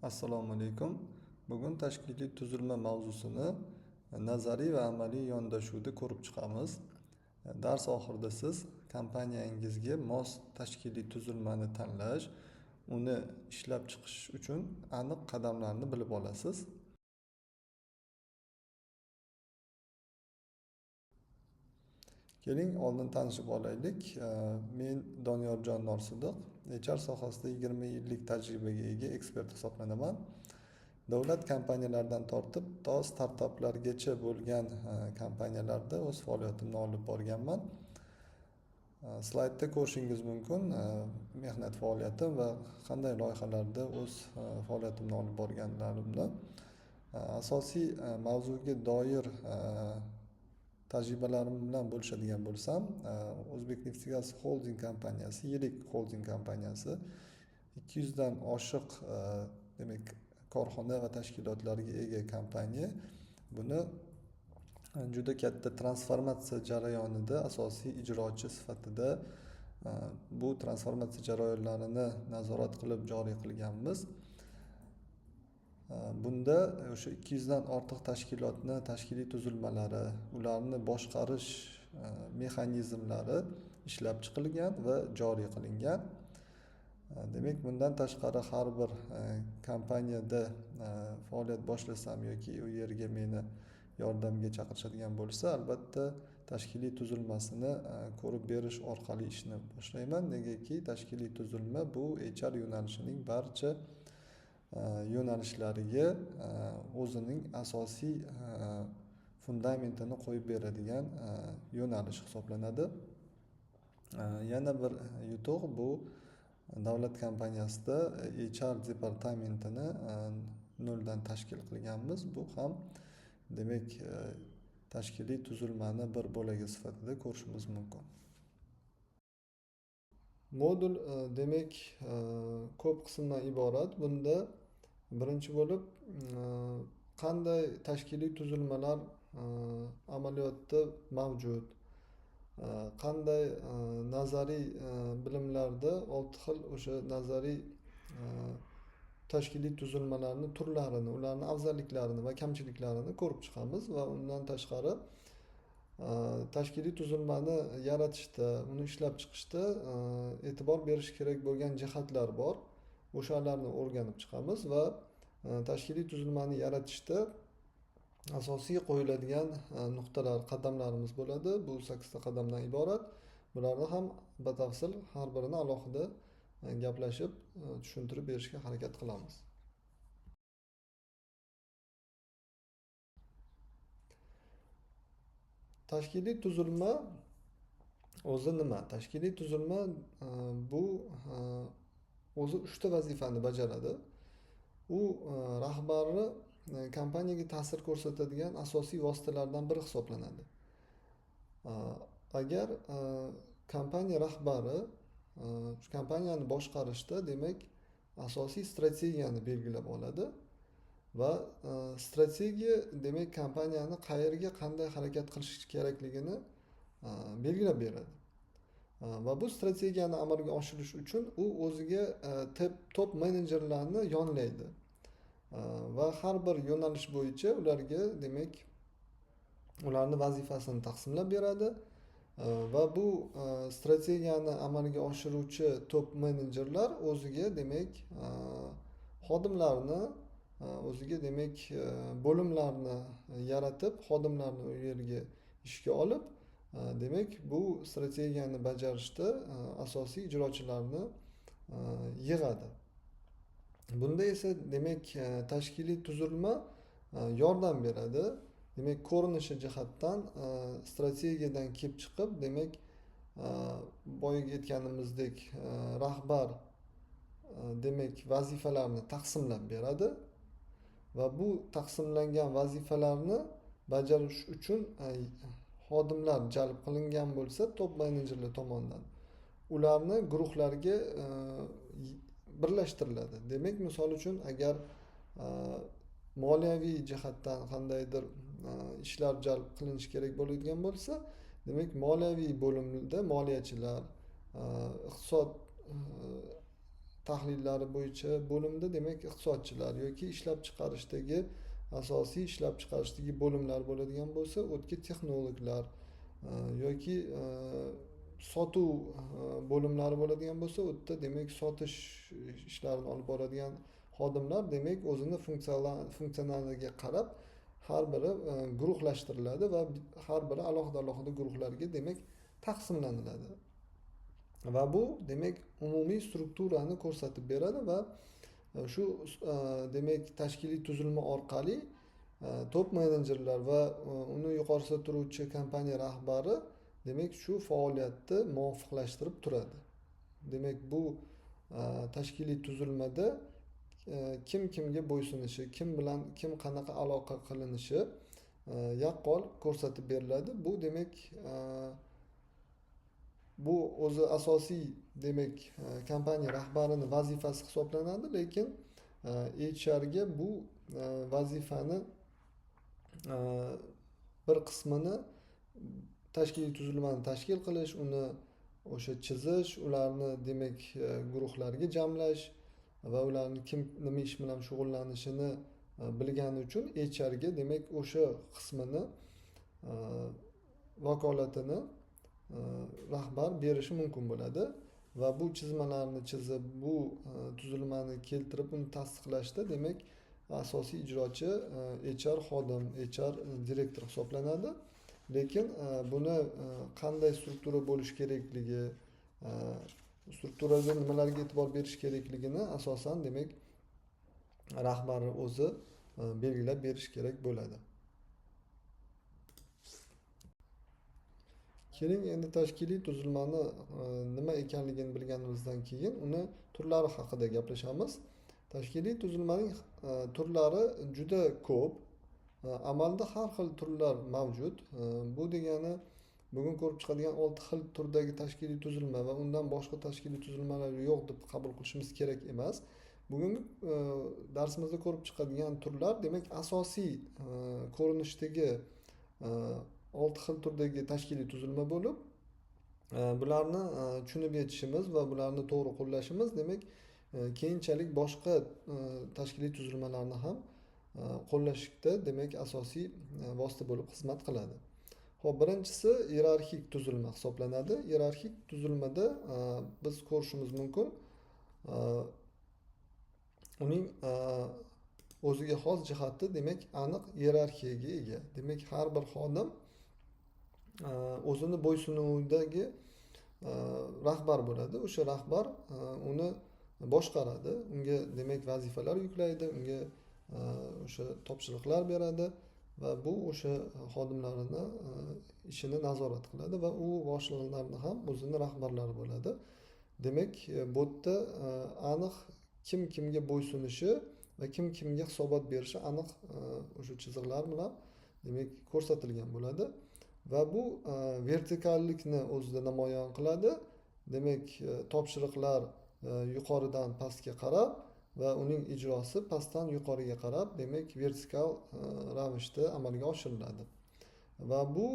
Assalomu alaykum. Bugun tashkiliy tuzilma mavzusini nazariy va amaliy yondashuvda ko'rib chiqamiz. Dars oxirida siz kompaniyangizga mos tashkiliy tuzilmani tanlash, uni ishlab chiqish uchun aniq qadamlarni bilib olasiz. Keling, oldin tanishib olaylik. Men Doniyorjon Norsidiq, HR sohasida 20 yillik tajribaga ega ekspert hisoblanaman. Davlat kompaniyalaridan tortib to startaplargacha bo'lgan kompaniyalarda o'z faoliyatimni olib borganman. Slaydda ko'rishingiz mumkin mehnat faoliyatim va qanday loyihalarda o'z faoliyatimni olib borganlarimni. Asosiy mavzuga doir tajribalarim bilan bo'lishadigan bo'lsam, O'zbekneftgaz Holding kompaniyasi, yirik holding kompaniyasi 200 dan oshiq demak korxona va tashkilotlarga ega kompaniya. Buni juda katta transformatsiya jarayonida asosiy ijrochi sifatida bu transformatsiya jarayonlarini nazorat qilib joriy qilganmiz. Bunda o'sha 200 dan ortiq tashkilotni tashkiliy tuzilmalari, ularni boshqarish mexanizmlari ishlab chiqilgan va joriy qilingan. Demak, bundan tashqari har bir kompaniyada faoliyat boshlasam yoki u yerga meni yordamga chaqirishadigan bo'lsa, albatta tashkiliy tuzilmasini ko'rib berish orqali ishni boshlayman. Negaki tashkiliy tuzilma bu HR yo'nalishining barcha yo'nalishlariga o'zining asosiy fundamentini qo'yib beradigan yo'nalish hisoblanadi. Yana bir yutuq bu davlat kompaniyasida HR departamentini noldan tashkil qilganmiz. Bu ham demak tashkiliy tuzilmani bir bo'lagi sifatida ko'rishimiz mumkin. Modul demak ko'p qismdan iborat. Bunda birinchi bo'lib qanday tashkiliy tuzilmalar amaliyotda mavjud, qanday nazariy bilimlarda 6 xil o'sha nazariy tashkiliy tuzilmalarni turlarini, ularni afzalliklarini va kamchiliklarini ko'rib chiqamiz va undan tashqari tashkiliy tuzilmani yaratishda, uni ishlab chiqishda e'tibor berish kerak bo'lgan jihatlar bor. O'shalarni o'rganib chiqamiz va tashkiliy tuzilmani yaratishda asosiy qo'yiladigan nuqtalar, qadamlarimiz bo'ladi. Bu 8 ta qadamdan iborat. Bularni ham batafsil har birini alohida gaplashib, tushuntirib berishga harakat qilamiz. Tashkiliy tuzilma o'zi nima? Tashkiliy tuzilma bu o'zi 3 ta vazifani bajaradi. U rahbarni kompaniyaga ta'sir ko'rsatadigan asosiy vositalardan biri hisoblanadi. Agar kompaniya rahbari kompaniyani boshqarishda demak asosiy strategiyani belgilab oladi va strategiya demak kompaniyani qayerga qanday harakat qilish kerakligini belgilab beradi. Va bu strategiyani amalga oshirish uchun u o'ziga top menejerlarni yollaydi. Va har bir yo'nalish bo'yicha ularga demak ularni vazifasini taqsimlab beradi va bu strategiyani amalga oshiruvchi top menejerlar o'ziga demak xodimlarni o'ziga demak bo'limlarni yaratib, xodimlarni u yerga ishga olib, demak bu strategiyani bajarishda asosiy ijrochilarni yig'adi. Bunda esa demak tashkiliy tuzilma yordam beradi. Demak ko'rinishi jihatdan strategiyadan kelib chiqib, demak boyagi aytganimizdek rahbar demak vazifalarni taqsimlab beradi va bu taqsimlangan vazifalarni bajarish uchun xodimlar jalb qilingan bo'lsa top menejerlar tomonidan ularni guruhlarga birlashtiriladi. Demak, misol uchun agar moliyaviy jihatdan qandaydir ishlar jalb qilinishi kerak bo'ladigan bo'lsa, demak moliyaviy bo'limda moliyachilar, iqtisod tahlillari bo'yicha bo'limda demak iqtisodchilar yoki ishlab chiqarishdagi asosiy ishlab chiqarishdagi bo'limlar bo'ladigan bo'lsa, o'tga texnologlar yoki sotuv bo'limlari bo'ladigan bo'lsa, u yerda demak sotish ishlarini olib boradigan xodimlar demak o'zini funksionaliga qarab har biri guruhlashtiriladi va har biri alohida alohida guruhlarga demak taqsimlaniladi. Va bu demak umumiy strukturani ko'rsatib beradi va shu demak tashkiliy tuzilma orqali top menejerlar va uni yuqorisida turuvchi kompaniya rahbari demak shu faoliyatni muvofiqlashtirib turadi. Demak bu tashkiliy tuzilmada kim kimga bo'ysunishi, kim bilan kim qanaqa aloqa qilinishi yaqqol ko'rsatib beriladi. Bu demak bu o'zi asosiy demak kompaniya rahbarini vazifasi hisoblanadi, lekin HR ga bu vazifani bir qismini tashkiliy tuzilmani tashkil qilish, uni o'sha chizish, ularni demak guruhlarga jamlash va ularni kim nima ish bilan shug'ullanishini bilgani uchun HR ga demak o'sha qismini vakolatini rahbar berishi mumkin bo'ladi va bu chizmalarni chizib, bu tuzilmani keltirib uni tasdiqlashda demak asosiy ijrochi HR xodim, HR direktor hisoblanadi. Lekin buni qanday struktura bo'lishi kerakligi, strukturada nimalarga e'tibor berish kerakligini asosan demak rahbar o'zi belgilab berish kerak bo'ladi. Keling endi tashkiliy tuzilmani nima ekanligini bilganimizdan keyin uni turlari haqida gaplashamiz. Tashkiliy tuzilmaning turlari juda ko'p. Amalda har xil turlar mavjud. Bu degani bugun ko'rib chiqadigan 6 xil turdagi tashkiliy tuzilma va undan boshqa tashkiliy tuzilmalar yo'q deb qabul qilishimiz kerak emas. Bugungi darsimizda ko'rib chiqadigan turlar demak asosiy ko'rinishdagi 6 xil turdagi tashkiliy tuzilma bo'lib, bularni tushunib yetishimiz va bularni to'g'ri qo'llashimiz demak keyinchalik boshqa tashkiliy tuzilmalarni ham qo'llashda demak asosiy vosita bo'lib xizmat qiladi. Xo'p, birinchisi iyerarxik tuzilma hisoblanadi. Iyerarxik tuzilmada biz ko'rishimiz mumkin uning o'ziga xos jihati demak aniq iyerarxiyaga ega. Demak har bir xodim o'zini bo'ysunuvdagi rahbar bo'ladi. O'sha rahbar uni boshqaradi, unga demak vazifalar yuklaydi, unga o'sha topshiriqlar beradi va bu o'sha xodimlarini ishini nazorat qiladi va u boshliqlarni ham o'zini rahbarlari bo'ladi. Demak, bu yerda aniq kim kimga bo'ysunishi va kim kimga hisobot berishi aniq o'sha chiziqlar bilan demak ko'rsatilgan bo'ladi va bu vertikallikni o'zida namoyon qiladi. Demak, topshiriqlar yuqoridan pastga qarab va uning ijrosi pastdan yuqoriga qarab demak vertikal ravishda amalga oshiriladi. Va bu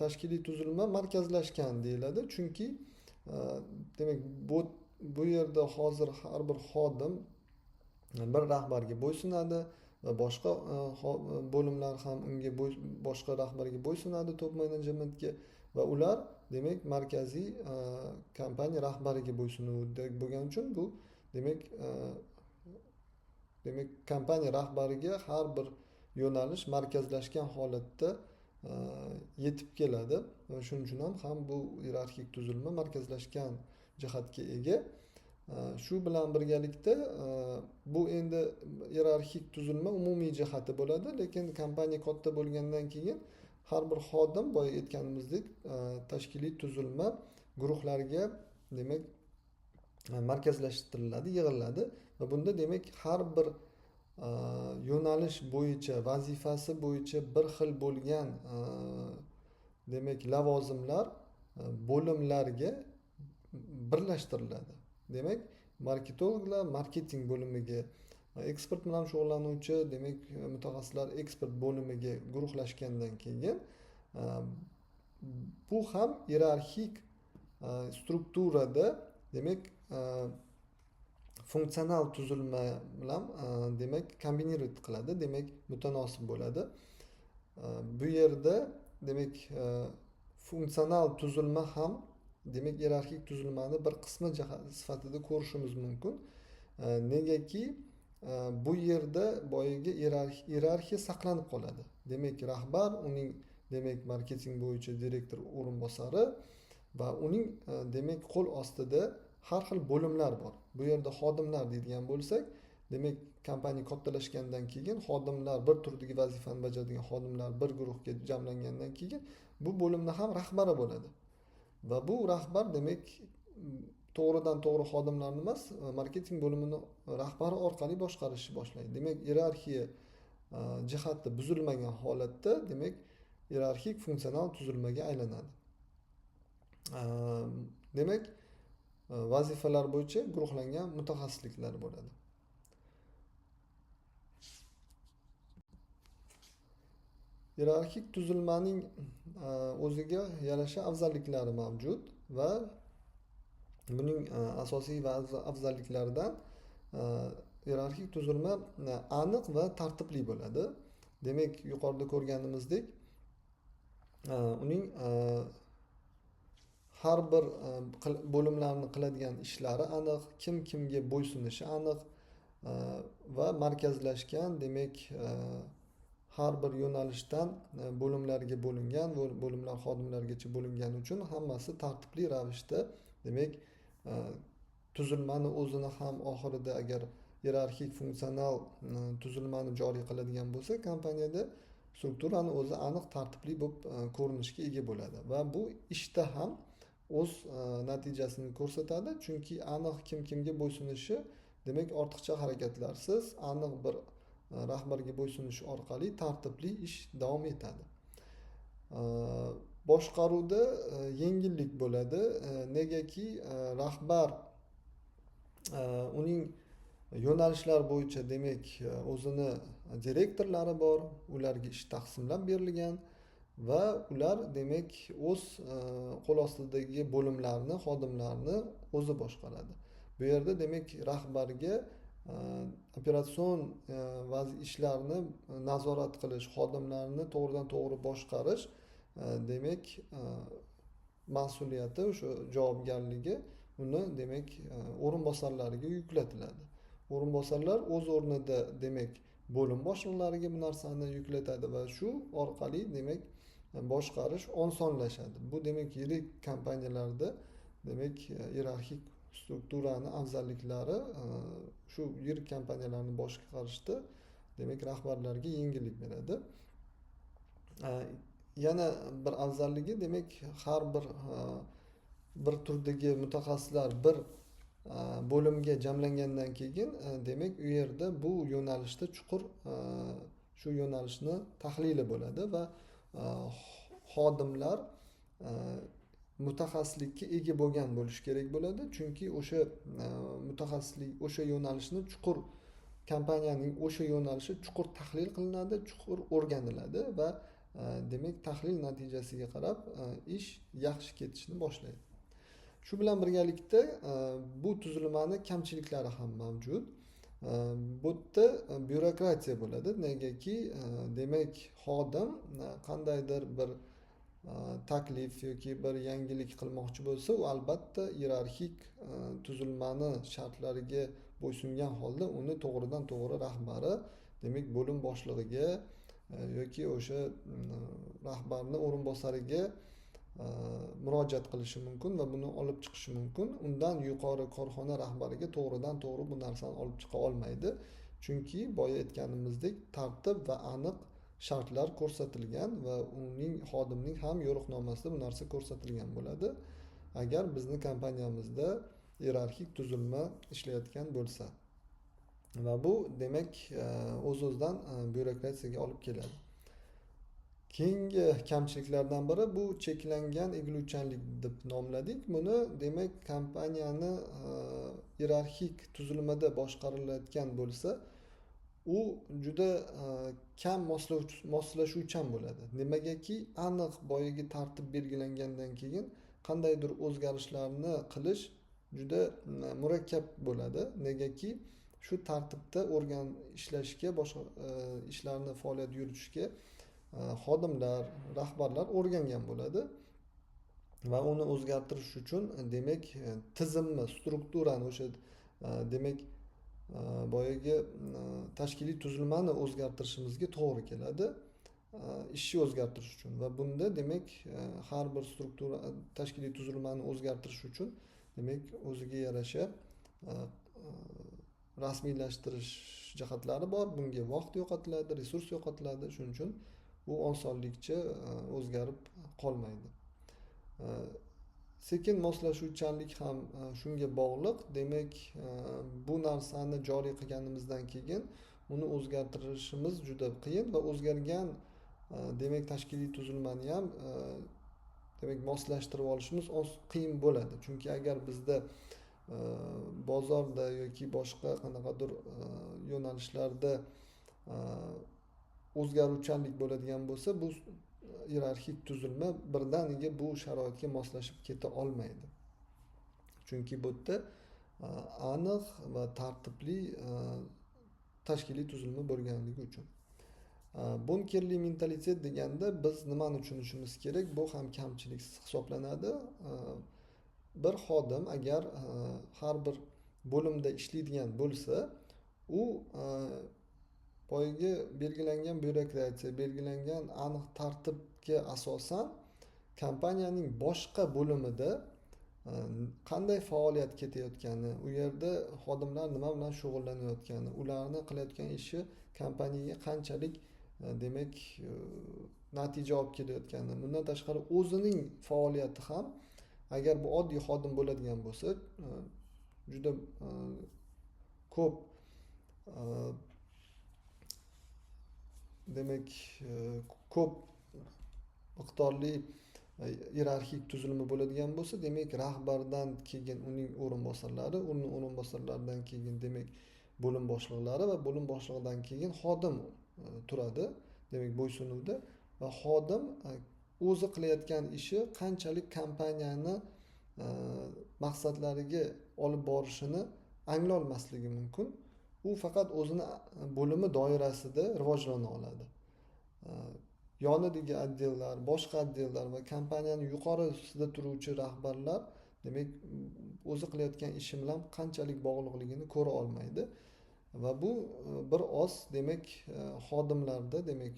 tashkiliy tuzilma markazlashgan deyiladi, chunki demak bu yerda hozir har bir xodim bir rahbarga bo'ysunadi va boshqa bo'limlar ham unga boshqa rahbarga bo'ysunadi, top menejementga, va ular demak markaziy kompaniya rahbariga bo'ysunuvda bo'lgani uchun bu demak kompaniya rahbariga har bir yo'nalish markazlashgan holatda yetib keladi va shuning uchun ham bu iyerarxik tuzilma markazlashgan jihatga ega. Shu bilan birgalikda bu endi iyerarxik tuzilma umumiy jihati bo'ladi, lekin kompaniya katta bo'lgandan keyin har bir xodim boya aytganimizdek tashkiliy tuzilma guruhlarga demak markazlashtiriladi, yig'iladi va bunda demak har bir yo'nalish bo'yicha, vazifasi bo'yicha bir xil bo'lgan demak lavozimlar bo'limlarga birlashtiriladi. Demak, marketologlar marketing bo'limiga, eksport bilan shug'ullanuvchi demak mutaxassislar eksport bo'limiga guruhlashgandan keyin bu ham iyerarxik strukturada demak funksional tuzilma bilan demak kombinировать qiladi, demak mutanosib bo'ladi. Bu yerda demak funksional tuzilma ham demak iyerarxik tuzilmani bir qismi sifatida ko'rishimiz mumkin. Negaki bu yerda boyagi iyerarxiya saqlanib qoladi. Demak rahbar, uning demak marketing bo'yicha direktor o'rinbosari va uning demak qo'l ostida har xil bo'limlar bor. Bu yerda xodimlar deydigan bo'lsak, demak kompaniya kattalashgandan keyin xodimlar, bir turdagi vazifani bajaradigan xodimlar bir guruhga jamlangandan keyin bu bo'limni ham rahbari bo'ladi. Va bu rahbar demak to'g'ridan to'g'ri xodimlarni emas, marketing bo'limini rahbari orqali boshqarishni boshlaydi. Demak iyerarxiya jihati buzilmagan holatda demak iyerarxik funksional tuzilmaga aylanadi. Demak vazifalar bo'yicha guruhlangan mutaxassisliklar bo'ladi. Iyerarxik tuzilmaning o'ziga yarasha afzalliklari mavjud va buning asosiy va afzalliklaridan iyerarxik tuzilma aniq va tartibli bo'ladi. Demak, yuqorida ko'rganimizdek, uning har bir bo'limlarni qiladigan ishlari aniq, kim kimga bo'ysunishi aniq va markazlashgan, demak har bir yo'nalishdan bo'limlarga bo'lingan, bo'limlar xodimlargacha bo'lingani uchun hammasi tartibli ravishda demak tuzilmani o'zini ham oxirida agar iyerarxik funksional tuzilmani joriy qiladigan bo'lsa, kompaniyada strukturani o'zi aniq tartibli bo'lib ko'rinishga ega bo'ladi va bu ishda ham o'z natijasini ko'rsatadi, chunki aniq kim kimga bo'ysunishi demak ortiqcha harakatlarsiz aniq bir rahbarga bo'ysunish orqali tartibli ish davom etadi. Boshqaruvda yengillik bo'ladi, negaki rahbar uning yo'nalishlar bo'yicha demak o'zini direktorlari bor, ularga ish taqsimlab berilgan va ular demak o'z qo'l ostidagi bo'limlarni, xodimlarni o'zi boshqaradi. Bu yerda demak rahbarga operatsion ishlarni nazorat qilish, xodimlarni to'g'ridan to'g'ri boshqarish demak mas'uliyati, o'sha javobgarligi uni demak o'rinbosarlariga yuklatiladi. O'rinbosarlar o'z o'rnida demak bo'lim boshliqlariga bu narsani yuklatadi va shu orqali demak boshqarish osonlashadi. Bu demak yirik kompaniyalarda demak iyerarxik strukturani afzalliklari shu yirik kompaniyalarni boshqarishda demak rahbarlarga yengillik beradi. Yana bir afzalligi demak har bir turdagi mutaxassislar bir bo'limga jamlangandan keyin demak u yerda bu yo'nalishda chuqur shu yo'nalishni tahlili bo'ladi va xodimlar mutaxassislikka ega bo'lgan bo'lishi kerak bo'ladi, chunki o'sha mutaxassislik, o'sha yo'nalishni chuqur kompaniyaning o'sha yo'nalishi chuqur tahlil qilinadi, chuqur o'rganiladi va demak tahlil natijasiga qarab ish yaxshi ketishni boshlaydi. Shu bilan birgalikda bu tuzilmani kamchiliklari ham mavjud. Bu yerda byurokratiya bo'ladi, negaki demak xodim qandaydir bir taklif yoki bir yangilik qilmoqchi bo'lsa, u albatta iyerarxik tuzilmani shartlariga bo'ysungan holda uni to'g'ridan to'g'ri rahbari demak bo'lim boshlig'iga yoki o'sha rahbarni o'rinbosariga murojaat qilishi mumkin va buni olib chiqishi mumkin. Undan yuqori korxona rahbariga to'g'ridan to'g'ri bu narsani olib chiqa olmaydi, chunki boya aytganimizdek tartib va aniq shartlar ko'rsatilgan va uning xodimning ham yo'riqnomasida bu narsa ko'rsatilgan bo'ladi agar bizni kompaniyamizda iyerarxik tuzilma ishlayotgan bo'lsa. Va bu demak o'z-o'zidan byurokratiyaga olib keladi. Keyingi kamchiliklardan biri bu cheklangan egiluvchanlik deb nomladik. Buni demak kompaniyani iyerarxik tuzilmada boshqarilayotgan bo'lsa, u juda kam moslashuvchan bo'ladi. Nimagaki aniq boyagi tartib belgilangandan keyin qandaydir o'zgarishlarni qilish juda murakkab bo'ladi. Negaki shu tartibda organ ishlashga, boshqa ishlarni faoliyat yuritishga xodimlar, rahbarlar o'rgangan bo'ladi va uni o'zgartirish uchun demak tizimni, strukturani o'sha demak boyagi tashkiliy tuzilmani o'zgartirishimizga to'g'ri keladi ishni o'zgartirish uchun. Va bunda demak har bir struktura tashkiliy tuzilmani o'zgartirish uchun demak o'ziga yarasha rasmiylashtirish jihatlari bor. Bunga vaqt yo'qotiladi, resurs yo'qotiladi. Shuning uchun bu osonlikcha o'zgarib qolmaydi. Sekin moslashuvchanlik ham shunga bog'liq. Demak, bu narsani joriy qilganimizdan keyin uni o'zgartirishimiz juda qiyin va o'zgargan demak tashkiliy tuzilmani ham demak moslashtirib olishimiz qiyin bo'ladi. Chunki agar bizda bozorda yoki boshqa qanaqadir yo'nalishlarda o'zgaruvchanlik bo'ladigan bo'lsa, bu iyerarxik tuzilma birdaniga bu sharoitga moslashib keta olmaydi. Chunki bu yerda aniq va tartibli tashkiliy tuzilma bo'lganligi uchun. Bunkerli mentalitet deganda biz nimani tushunishimiz kerak? Bu ham kamchilik hisoblanadi. Bir xodim agar har bir bo'limda ishlaydigan bo'lsa, u boyagi belgilangan byurokratiya, belgilangan aniq tartibga asosan kompaniyaning boshqa bo'limida qanday faoliyat ketayotgani, u yerda xodimlar nima bilan shug'ullanayotgani, ularni qilayotgan ishi kompaniyaga qanchalik demak natija olib kelayotgani, bundan tashqari o'zining faoliyati ham agar bu oddiy xodim bo'ladigan bo'lsa, juda ko'p demak ko'p miqdorli iyerarxik tuzilma bo'ladigan bo'lsa, demak rahbardan keyin uning o'rinbosarlari, uning o'rinbosarlaridan keyin demak bo'lim boshliqlari va bo'lim boshlig'idan keyin xodim turadi, demak bo'ysunuvda. Va xodim o'zi qilayotgan ishi qanchalik kompaniyani maqsadlariga olib borishini anglolmasligi mumkin. U faqat o'zini bo'limi doirasida rivojlana oladi. Yonidagi otdellar, boshqa otdellar va kompaniyaning yuqorisida turuvchi rahbarlar demak o'zi qilayotgan ishi bilan qanchalik bog'liqligini ko'ra olmaydi. Va bu bir oz demak xodimlarda, demak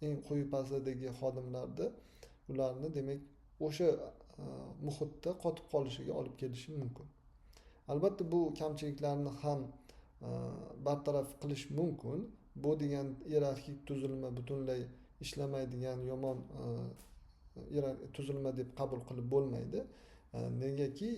eng quyi pastdagi xodimlarda ularni demak o'sha muhitda qotib qolishiga olib kelishi mumkin. Albatta bu kamchiliklarni ham bartaraf qilish mumkin. Bu degan iyerarxik tuzilma butunlay ishlamaydigan yomon tuzilma deb qabul qilib bo'lmaydi. Negaki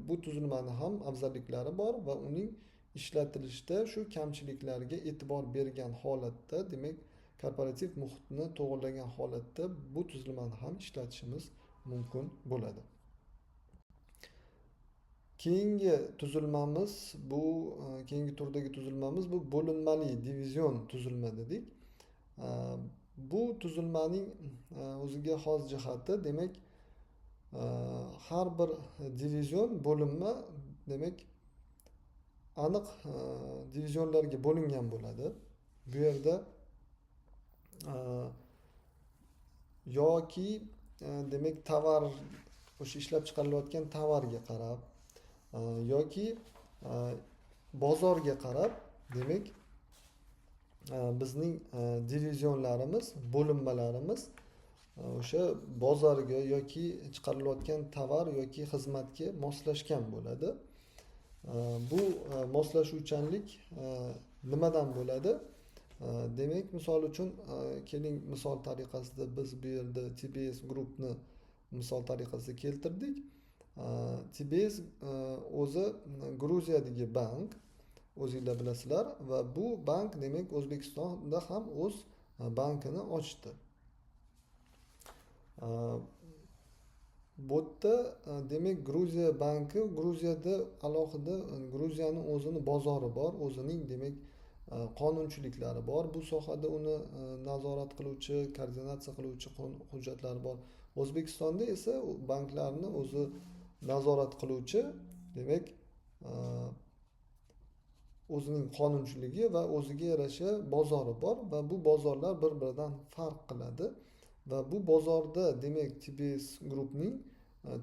bu tuzilmani ham afzalliklari bor va uning ishlatilishda shu kamchiliklarga e'tibor bergan holatda, demak korporativ muhitni to'g'irlagan holatda bu tuzilmani ham ishlatishimiz mumkin bo'ladi. Keyingi tuzilmamiz bu keyingi turdagi tuzilmamiz bu bo'linmali divizion tuzilma dedik. Bu tuzilmaning o'ziga xos jihati, demak har bir divizion bo'linma demak aniq divizionlarga bo'lingan bo'ladi. Bu yerda yoki demak tovar, o'sha ishlab chiqarilayotgan tovarga qarab yoki bozorga qarab demak bizning divizionlarimiz, bo'linmalarimiz o'sha bozorga yoki chiqarilayotgan tovar yoki xizmatga moslashgan bo'ladi. Bu moslashuvchanlik nimadan bo'ladi? Demak, misol uchun keling misol tariqasida biz bu yerda TBS Groupni misol tariqasida keltirdik. TBS o'zi Gruziyadagi bank, o'zingizlar bilasizlar, va bu bank demak O'zbekistonda ham o'z bankini ochdi. Bu yerda demak Gruziya banki, Gruziyada alohida Gruziyaning o'zining bozori bor, o'zining demak qonunchiliklari bor. Bu sohada uni nazorat qiluvchi, koordinatsiya qiluvchi hujjatlari bor. O'zbekistonda esa banklarni o'zi nazorat qiluvchi demak e, o'zining qonunchiligi va o'ziga yarasha bozori bor va bu bozorlar bir-biridan farq qiladi va bu bozorda demak TBS Group'ning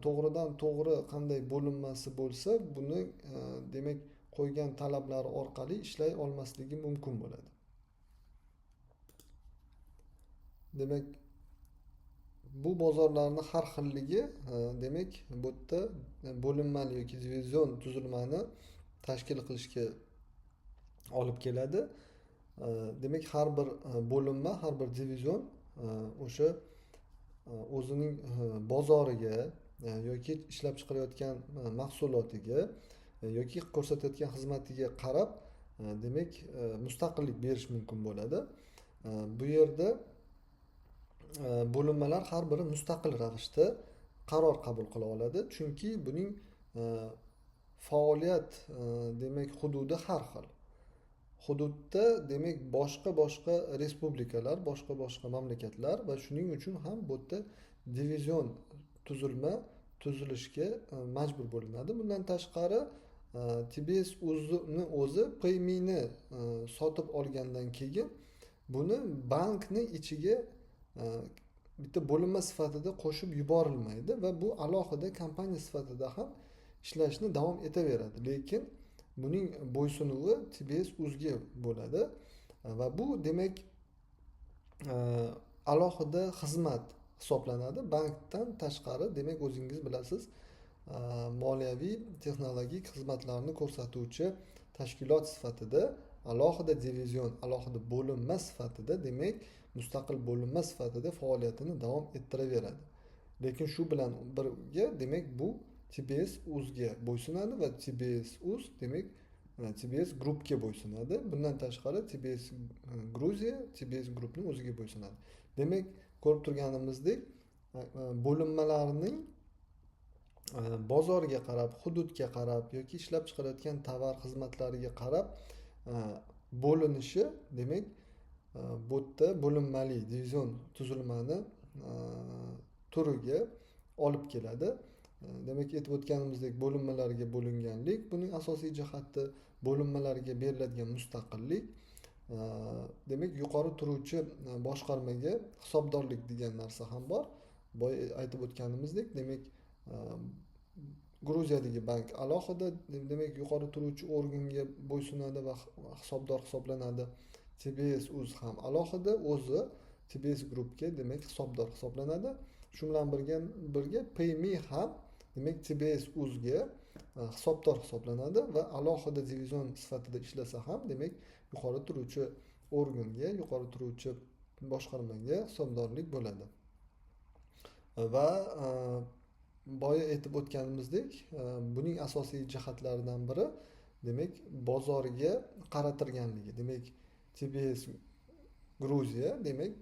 to'g'ridan to'g'ri qanday bo'linmasi bo'lsa buni demak qo'ygan talablari orqali ishlay olmasligi mumkin bo'ladi. Demak bu bozorlarni har xilligi demak bu yerda bo'linmali yoki divizion tuzilmani tashkil qilishga olib keladi. Demak har bir bo'linma, har bir divizion o'sha o'zining bozoriga yoki ishlab chiqarayotgan mahsulotiga yoki ko'rsatayotgan xizmatiga qarab demak mustaqillik berish mumkin bo'ladi. Bu yerda bo'linmalar har biri mustaqil ravishda qaror qabul qila oladi, chunki buning faoliyat demak hududi har xil. Hududda demak boshqa respublikalar, boshqa mamlakatlar va shuning uchun ham bu yerda divizion tuzilma tuzilishga majbur bo'linadi. Bundan tashqari TBS o'zi PayMe'ni sotib olgandan keyin buni bankni ichiga bitta bo'linma sifatida qo'shib yuborilmaydi va bu alohida kompaniya sifatida ham ishlashni davom etaveradi. Lekin buning bo'ysunuvi TBS o'zga bo'ladi va bu demak alohida xizmat hisoblanadi. Bankdan tashqari demak o'zingiz bilasiz moliyaviy texnologik xizmatlarni ko'rsatuvchi tashkilot sifatida alohida divizion, alohida bo'linma sifatida demak mustaqil bo'linma sifatida faoliyatini davom ettiraveradi. Lekin shu bilan birga demak bu TBS o'zga bo'ysunadi va TBS o'z demak TBS Group'ga bo'ysunadi. Bundan tashqari TBS Gruziya TBS Group'ning o'ziga bo'ysunadi. Demak, ko'rib turganimizdek bo'linmalarning bozorga qarab, hududga qarab yoki ishlab chiqarayotgan tovar xizmatlariga qarab bo'linishi demak bu yerda bo'linmali divizion tuzilmani turiga olib keladi. Demak, aytib o'tganimizdek bo'linmalarga bo'linganlik buning asosiy jihati, bo'linmalarga beriladigan mustaqillik. Demak, yuqori turuvchi boshqarmaga hisobdorlik degan narsa ham bor. Boya aytib o'tganimizdek, demak Gruziyadagi bank alohida demak yuqori turuvchi organga bo'ysunadi va hisobdor hisoblanadi. TBS o'z ham alohida o'zi TBS Group'ga demak hisobdor hisoblanadi. Shu bilan birga PayMe ham demak TBS o'zga hisobdor hisoblanadi va alohida divizion sifatida ishlasa ham demak yuqori turuvchi organga, yuqori turuvchi boshqarmaga hisobdorlik bo'ladi. Va boya aytib o'tganimizdek buning asosiy jihatlaridan biri demak bozoriga qaratilganligi. Demak TBS Gruziya demak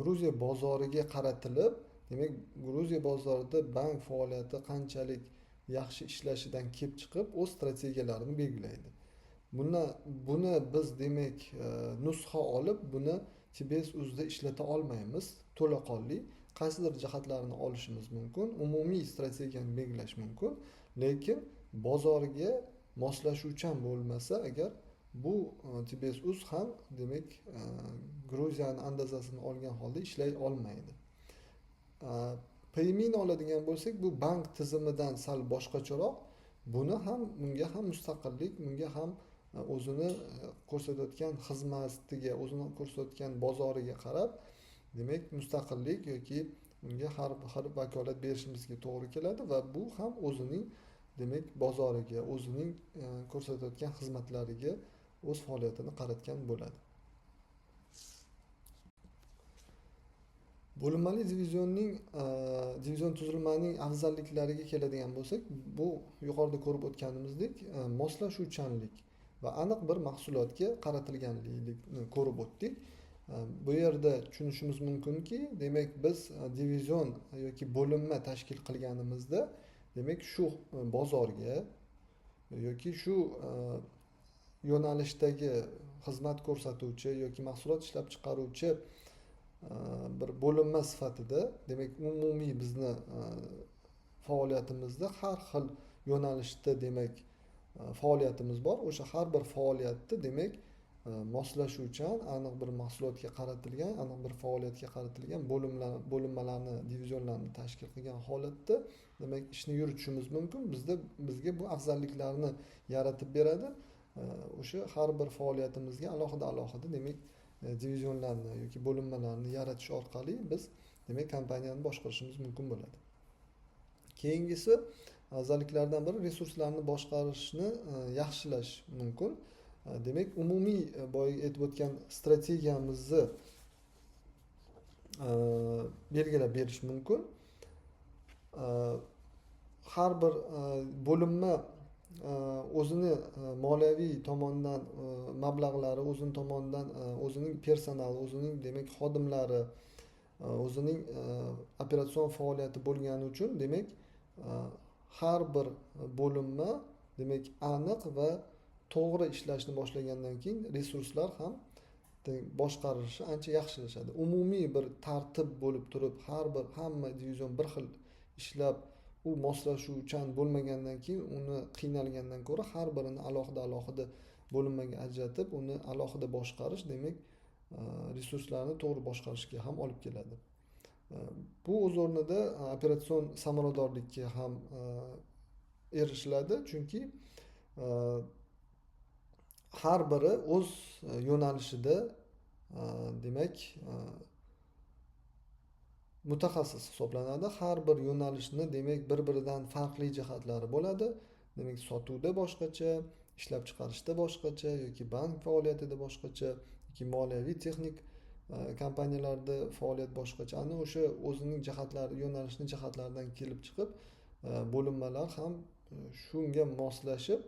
Gruziya bozoriga qaratilib, demak Gruziya bozorida bank faoliyati qanchalik yaxshi ishlashidan kelib chiqib o'z strategiyalarini belgilaydi. Buni biz demak nusxa olib buni TBS o'zida ishlata olmaymiz to'laqonli. Qaysidir jihatlarini olishimiz mumkin, umumiy strategiyani belgilash mumkin, lekin bozorga moslashuvchan bo'lmasa agar bu TBS o'z ham demak Gruziyani andazasini olgan holda ishlay olmaydi. PayMe'ni oladigan bo'lsak, bu bank tizimidan sal boshqacharoq. Bunga ham mustaqillik, bunga ham o'zini ko'rsatayotgan xizmatiga, o'zini ko'rsatayotgan bozoriga qarab demak mustaqillik yoki unga har vakolat berishimizga to'g'ri keladi va bu ham o'zining demak bozoriga, o'zining ko'rsatayotgan xizmatlariga o'z faoliyatini qaratgan bo'ladi. Bo'linmali divizion tuzilmaning afzalliklariga keladigan bo'lsak, bu yuqorida ko'rib o'tganimizdek moslashuvchanlik va aniq bir mahsulotga qaratilganligini ko'rib o'tdik. Bu yerda tushunishimiz mumkinki, demak biz divizion yoki bo'linma tashkil qilganimizda, demak shu bozorga yoki shu yo'nalishdagi xizmat ko'rsatuvchi yoki mahsulot ishlab chiqaruvchi bir bo'linma sifatida demak umumiy bizni faoliyatimizda har xil yo'nalishda demak faoliyatimiz bor. O'sha har bir faoliyatni demak moslashuvchan aniq bir mahsulotga qaratilgan, aniq bir faoliyatga qaratilgan bo'linmalarni, divizionlarni tashkil qilgan holatda demak ishni yuritishimiz mumkin. Bizga bu afzalliklarni yaratib beradi. O'sha har bir faoliyatimizga alohida demak divizionlarni yoki bo'linmalarni yaratish orqali biz demak kompaniyani boshqarishimiz mumkin bo'ladi. Keyingisi afzalliklardan biri resurslarni boshqarishni yaxshilash mumkin. Demak, umumiy boya aytib o'tgan strategiyamizni belgilab berish mumkin. Har bir bo'linma o'zini moliyaviy tomondan mablag'lari, o'zini tomonidan o'zining personali, o'zining demak xodimlari, o'zining operatsion faoliyati bo'lgani uchun demak har bir bo'linma demak aniq va to'g'ri ishlashni boshlagandan keyin resurslar ham boshqarilishi ancha yaxshilashadi. Umumiy bir tartib bo'lib turib, hamma divizion bir xil ishlab, u moslashuvchan bo'lmagandan keyin uni qiynalgandan ko'ra har birini alohida bo'linmaga ajratib, uni alohida boshqarish demak resurslarni to'g'ri boshqarishga ham olib keladi. Bu o'z o'rnida operatsion samaradorlikka ham erishiladi, chunki har biri o'z yo'nalishida demak mutaxassis hisoblanadi. Har bir yo'nalishni demak bir-biridan farqli jihatlari bo'ladi. Demak, sotuvda boshqacha, ishlab chiqarishda boshqacha yoki bank faoliyatida boshqacha yoki moliyaviy texnik kompaniyalarda faoliyat boshqacha. Ana o'sha o'zining jihatlari, yo'nalishni jihatlaridan kelib chiqib, bo'linmalar ham shunga moslashib,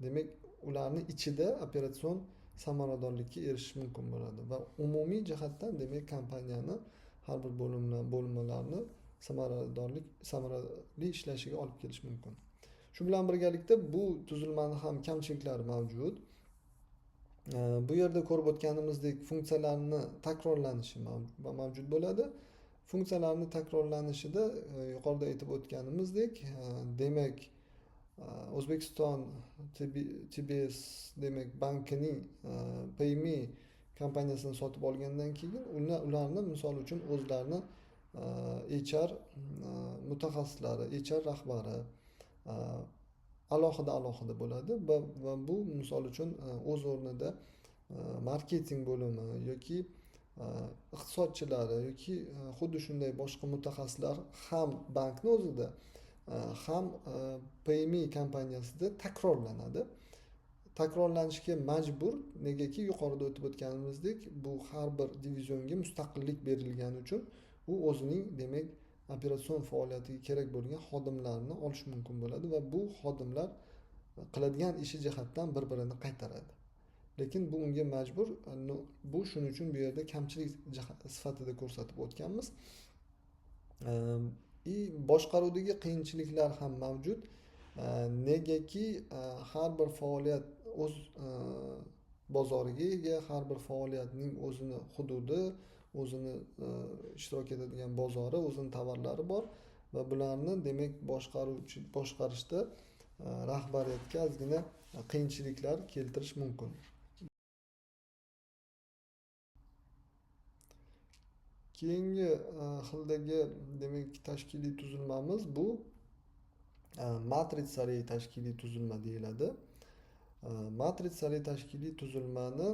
demak, ularni ichida operatsion samaradorlikka erishish mumkin bo'ladi va umumiy jihatdan demak kompaniyani har bir bo'linmalarni samarali ishlashiga olib kelish mumkin. Shu bilan birgalikda bu tuzilmani ham kamchiliklari mavjud. Bu yerda ko'rib o'tganimizdek funksiyalarni takrorlanishi mavjud bo'ladi. Funksiyalarni takrorlanishida yuqorida aytib o'tganimizdek, demak O'zbekiston TBS demak bankining Payme kompaniyasini sotib olgandan keyin ularni misol uchun o'zlarini HR mutaxassislari, HR rahbari alohida bo'ladi va bu misol uchun o'z o'rnida marketing bo'limi yoki iqtisodchilari yoki xuddi shunday boshqa mutaxassislar ham bankni o'zida ham Payme kompaniyasida takrorlanishga majbur. Negaki yuqorida o'tib o'tganimizdek, bu har bir divizionga mustaqillik berilgani uchun u o'zining demak operatsion faoliyatiga kerak bo'lgan xodimlarni olish mumkin bo'ladi va bu xodimlar qiladigan ishi jihatdan bir-birini qaytaradi. Lekin bu unga majbur. Bu shuning uchun bu yerda kamchilik sifatida ko'rsatib o'tganmiz. Boshqaruvdagi qiyinchiliklar ham mavjud. Negaki har bir faoliyat o'z bozoriga ega, har bir faoliyatning o'zini hududi, o'zini ishtirok etadigan bozori, o'zini tovarlari bor va bularni demak boshqarishda rahbariyatga ozgina qiyinchiliklar keltirish mumkin. Keyingi xildagi demak tashkiliy tuzilmamiz bu matritsali tashkiliy tuzilma deyiladi. Matritsali tashkiliy tuzilmani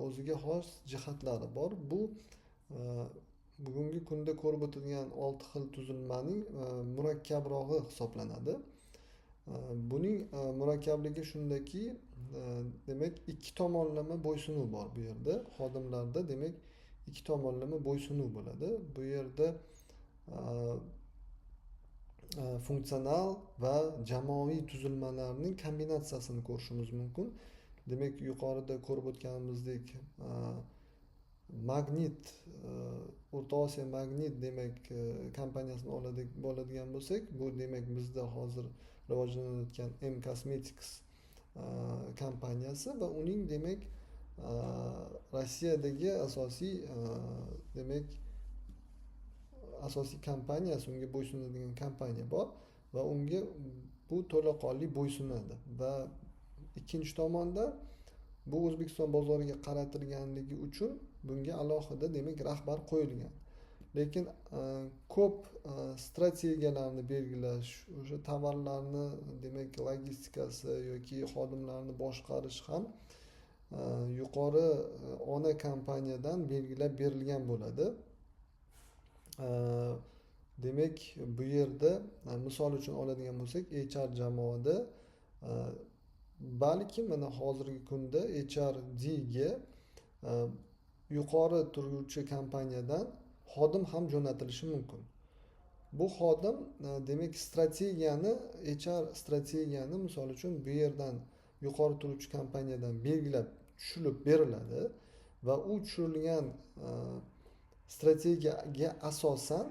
o'ziga xos jihatlari bor. Bu bugungi kunda ko'rib o'tilgan 6 xil tuzilmaning murakkabrog'i hisoblanadi. Buning murakkabligi shundaki, demak ikki tomonlama bo'ysunuv bor bu yerda. Xodimlarda demak ikki tomonlama bo'ysunuv bo'ladi. Bu yerda funksional va jamoaviy tuzilmalarning kombinatsiyasini ko'rishimiz mumkin. Demak, yuqorida ko'rib o'tganimizdek Magnit, O'rta Osiyo Magnit demak kompaniyasini oladigan bo'lsak, bu demak bizda hozir rivojlanayotgan M Cosmetics kompaniyasi va uning demak Rossiyadagi asosiy kompaniyasi, unga bo'ysunadigan kompaniya bor va unga bu to'laqonli bo'ysunadi va ikkinchi tomonda bu O'zbekiston bozoriga qaratilganligi uchun bunga alohida demak rahbar qo'yilgan. Lekin ko'p strategiyalarni belgilash, o'sha tovarlarni demak logistikasi yoki xodimlarni boshqarish ham yuqori ona kompaniyadan belgilab berilgan bo'ladi. Demak, bu yerda misol uchun oladigan bo'lsak, HR jamoada balki mana hozirgi kunda HRDga yuqori turuvchi kompaniyadan xodim ham jo'natilishi mumkin. Bu xodim demak HR strategiyani misol uchun bu yerdan yuqori turuvchi kompaniyadan belgilab tushirib beriladi va u tushirilgan strategiyaga asosan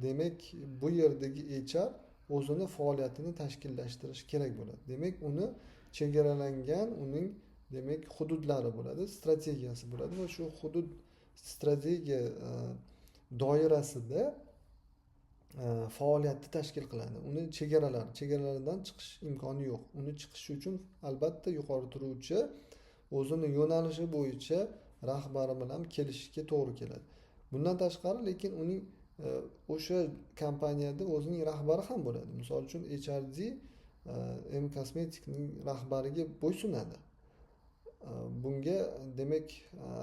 demak bu yerdagi HR o'zini faoliyatini tashkillashtirishi kerak bo'ladi. Demak, uni chegaralangan uning demak hududlari bo'ladi, strategiyasi bo'ladi va shu hudud strategiya doirasida faoliyatni tashkil qiladi. Uni chegaralaridan chiqish imkoni yo'q. Uni chiqishi uchun albatta yuqori turuvchi o'zini yo'nalishi bo'yicha rahbari bilan kelishishga to'g'ri keladi. Bundan tashqari lekin uning o'sha kompaniyada o'zining rahbari ham bo'ladi. Misol uchun HRD M Cosmetic'ning rahbariga bo'ysunadi. Bunga demak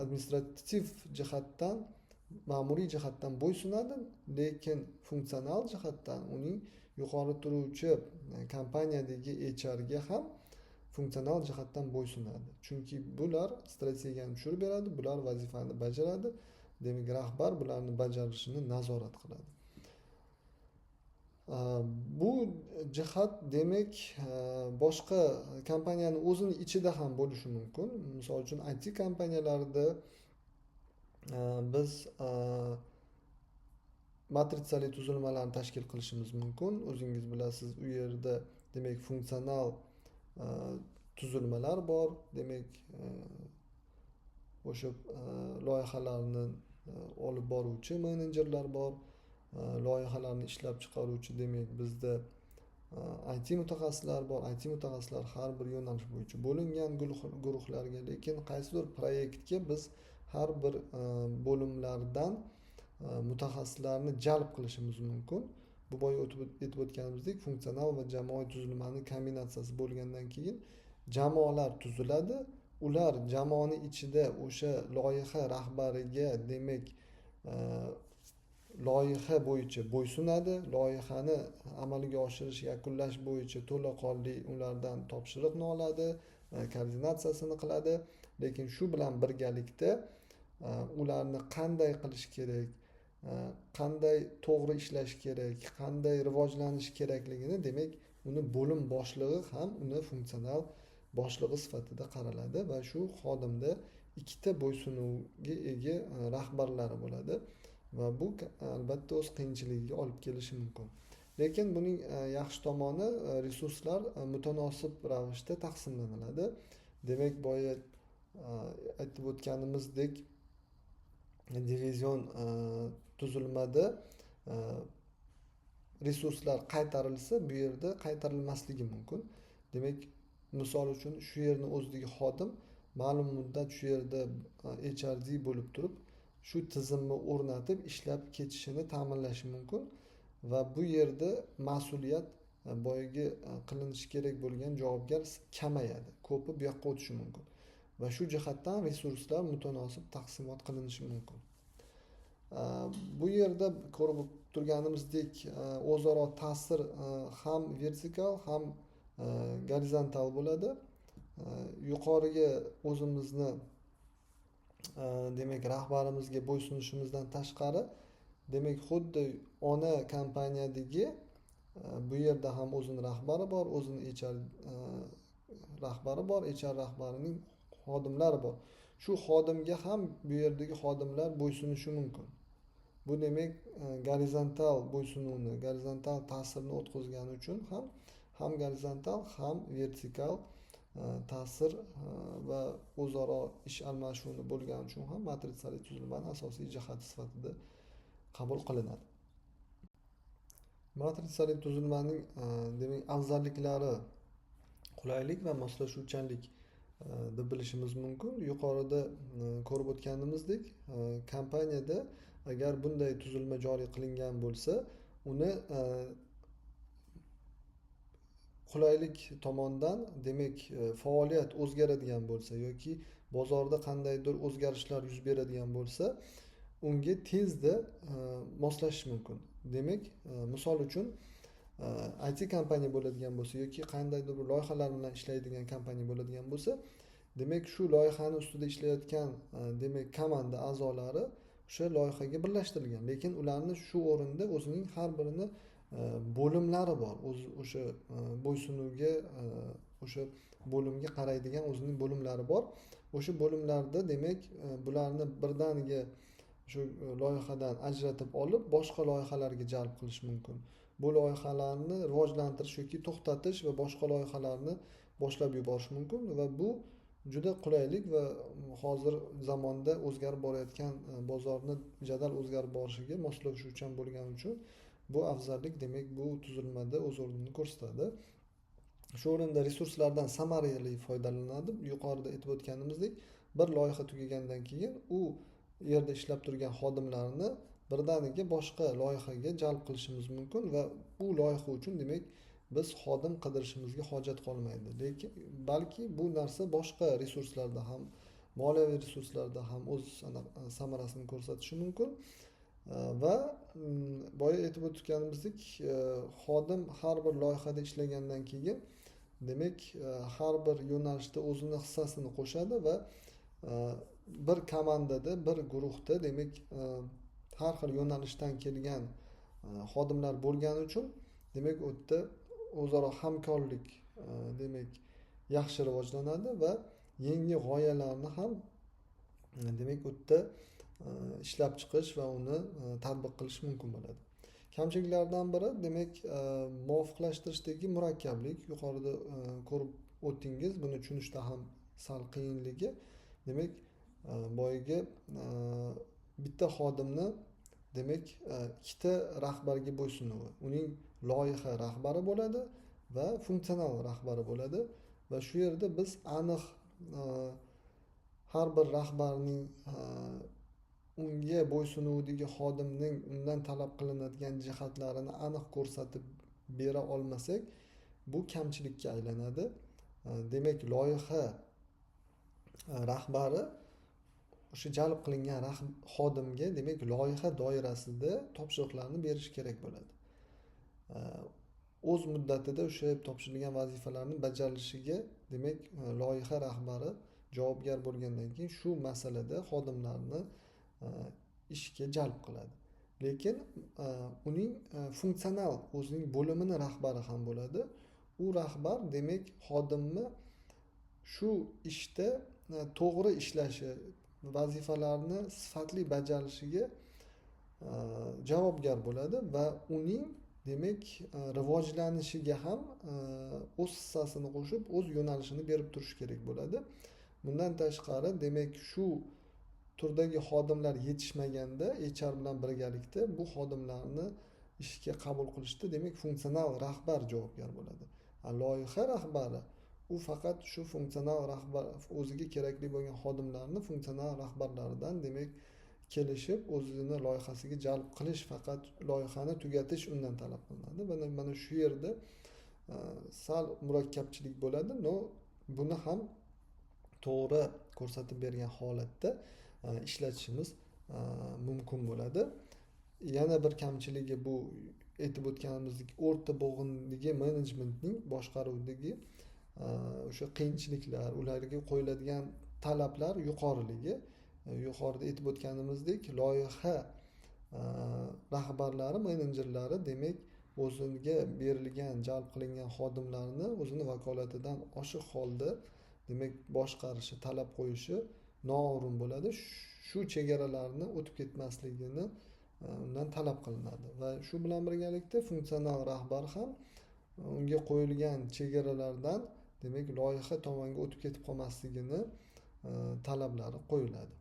administrativ jihatdan, ma'muriy jihatdan bo'ysunadi, lekin funksional jihatdan uning yuqori turuvchi kompaniyadagi HR ga ham funksional jihatdan bo'ysunadi. Chunki bular strategiyani tushirib beradi, bular vazifani bajaradi. Demak, rahbar bularni bajarilishini nazorat qiladi. Bu jihat demak boshqa kompaniyani o'zini ichida ham bo'lishi mumkin. Misol uchun IT kompaniyalarida biz matritsali tuzilmalarni tashkil qilishimiz mumkin. O'zingiz bilasiz, u yerda demak funksional tuzilmalar bor. Demak, o'sha loyihalarni olib boruvchi menejerlar bor. Loyihalarni ishlab chiqaruvchi demak bizda IT mutaxassislar bor. IT mutaxassislar har bir yo'nalish bo'yicha bo'lingan guruhlarga, lekin qaysidir proyektga biz har bir bo'limlardan mutaxassislarni jalb qilishimiz mumkin. Bu boya aytib o'tganimizdek, funksional va jamoaviy tuzilmaning kombinatsiyasi bo'lgandan keyin jamoalar tuziladi. Ular jamoani ichida o'sha loyiha rahbariga demak loyiha bo'yicha bo'ysunadi. Loyihani amalga oshirish, yakunlash bo'yicha to'laqonli ulardan topshiriqni oladi, koordinatsiyasini qiladi. Lekin shu bilan birgalikda ularni qanday qilish kerak, qanday to'g'ri ishlash kerak, qanday rivojlanish kerakligini demak uni bo'lim boshlig'i ham uni funksional boshlig'i sifatida qaraladi va shu xodimda ikkita bo'ysunuvga ega rahbarlari bo'ladi va bu albatta o'z qiyinchiligiga olib kelishi mumkin. Lekin buning yaxshi tomoni resurslar mutanosib ravishda taqsimlanadi. Demak, boya aytib o'tganimizdek divizion tuzilmada resurslar qaytarilsa, bu yerda qaytarilmasligi mumkin. Demak, misol uchun shu yerni o'zidagi xodim ma'lum muddat shu yerda HRD bo'lib turib, shu tizimni o'rnatib ishlab ketishini ta'minlashi mumkin va bu yerda mas'uliyat boyagi qilinishi kerak bo'lgan javobgar kamayadi. Ko'pi bu yoqqa o'tishi mumkin. Va shu jihatdan resurslar mutanosib taqsimot qilinishi mumkin. Bu yerda ko'rib turganimizdek o'zaro ta'sir ham vertikal ham gorizontal bo'ladi. Yuqoriga o'zimizni demak rahbarimizga bo'ysunishimizdan tashqari demak xuddi ona kompaniyadagi bu yerda ham o'zini rahbari bor, o'zini HR rahbari bor, HR rahbarining xodimlari bor. Shu xodimga ham bu yerdagi xodimlar bo'ysunishi mumkin. Bu demak gorizontal bo'ysunuvni, gorizontal ta'sirni o'tkazgani uchun ham gorizontal ham vertikal ta'sir va o'zaro ish almashuvini bo'lgani uchun ham matritsali tuzilmaning asosiy jihati sifatida qabul qilinadi. Matrisali tuzilmaning demak afzalliklari qulaylik va moslashuvchanlik deb bilishimiz mumkin. Yuqorida ko'rib o'tganimizdek, kompaniyada agar bunday tuzilma joriy qilingan bo'lsa, uni qulaylik tomonidan demak faoliyat o'zgaradigan bo'lsa yoki bozorda qandaydir o'zgarishlar yuz beradigan bo'lsa, unga tezda moslashish mumkin. Demak, misol uchun IT kompaniya bo'ladigan bo'lsa yoki qandaydir bir loyihalar bilan ishlaydigan kompaniya bo'ladigan bo'lsa, demak shu loyihani ustida ishlayotgan demak komanda a'zolari o'sha loyihaga birlashtirilgan, lekin ularni shu o'rinda o'zining har birini bo'limlari bor. O'sha bo'ysunuvga o'sha bo'limga qaraydigan o'zining bo'limlari bor. O'sha bo'limlarda demak bularni birdaniga shu loyihadan ajratib olib boshqa loyihalarga jalb qilish mumkin. Bu loyihalarni rivojlantirish yoki to'xtatish va boshqa loyihalarni boshlab yuborish mumkin va bu juda qulaylik va hozir zamonda o'zgarib borayotgan bozorni jadal o'zgarib borishiga moslashuvchan bo'lgani uchun bu afzallik demak bu tuzilmada o'z o'rnini ko'rsatadi. Shu o'rinda resurslardan samarali foydalanadi. Yuqorida aytib o'tganimizdek, bir loyiha tugagandan keyin u yerda ishlab turgan xodimlarni birdaniga boshqa loyihaga jalb qilishimiz mumkin va bu loyiha uchun demak biz xodim qidirishimizga hojat qolmaydi. Lekin balki bu narsa boshqa resurslarda ham, moliyaviy resurslarda ham o'z samarasini ko'rsatishi mumkin. Va boya aytib o'tganimizdek, xodim har bir loyihada ishlagandan keyin demak har bir yo'nalishda o'zini hissasini qo'shadi va bir komandada, bir guruhda demak har xil yo'nalishdan kelgan xodimlar bo'lgani uchun demak u yerda o'zaro hamkorlik demak yaxshi rivojlanadi va yangi g'oyalarni ham demak u yerda ishlab chiqish va uni tatbiq qilish mumkin bo'ladi. Kamchiliklardan biri demak muvofiqlashtirishdagi murakkablik. Yuqorida ko'rib o'tdingiz, buni tushunishda ham sal qiyinligi. Demak boyagi bitta xodimni demak ikkita rahbarga bo'ysunuvi. Uning loyiha rahbari bo'ladi va funksional rahbari bo'ladi va shu yerda biz aniq har bir rahbarning unga bo'ysunuvidagi xodimning undan talab qilinadigan jihatlarini aniq ko'rsatib bera olmasak, bu kamchilikka aylanadi. Demak, loyiha rahbari o'sha jalb qilingan xodimga demak loyiha doirasida topshiriqlarni berish kerak bo'ladi. O'z muddatida o'sha topshirilgan vazifalarni bajarilishiga demak loyiha rahbari javobgar bo'lgandan keyin shu masalada xodimlarni ishga jalb qiladi. Lekin uning funksional o'zining bo'limini rahbari ham bo'ladi. U rahbar demak xodimni shu ishda to'g'ri ishlashi, vazifalarni sifatli bajarilishiga javobgar bo'ladi va uning demak rivojlanishiga ham o'z hissasini qo'shib, o'z yo'nalishini berib turish kerak bo'ladi. Bundan tashqari demak shu turdagi xodimlar yetishmaganda HR bilan birgalikda bu xodimlarni ishga qabul qilishda demak funksional rahbar javobgar bo'ladi. Loyiha rahbari u faqat shu funksional rahbar o'ziga kerakli bo'lgan xodimlarni funksional rahbarlaridan demak kelishib o'zini loyihasiga jalb qilish, faqat loyihani tugatish undan talab qilinadi. Mana shu yerda sal murakkabchilik bo'ladi. Buni ham to'g'ri ko'rsatib bergan holatda ishlatishimiz mumkin bo'ladi. Yana bir kamchiligi bu aytib o'tganimizdek o'rta bo'g'indagi menejmentning boshqaruvidagi o'sha qiyinchiliklar, ularga qo'yiladigan talablar yuqoriligi. Yuqorida aytib o'tganimizdek loyiha rahbarlari, menejerlari demak o'ziga berilgan, jalb qilingan xodimlarni o'zini vakolatidan oshiq holda demak boshqarishi, talab qo'yishi noo'rin bo'ladi. Shu chegaralarni o'tib ketmasligini undan talab qilinadi va shu bilan birgalikda funksional rahbar ham unga qo'yilgan chegaralardan demak loyiha tomonga o'tib ketib qolmasligini talablari qo'yiladi.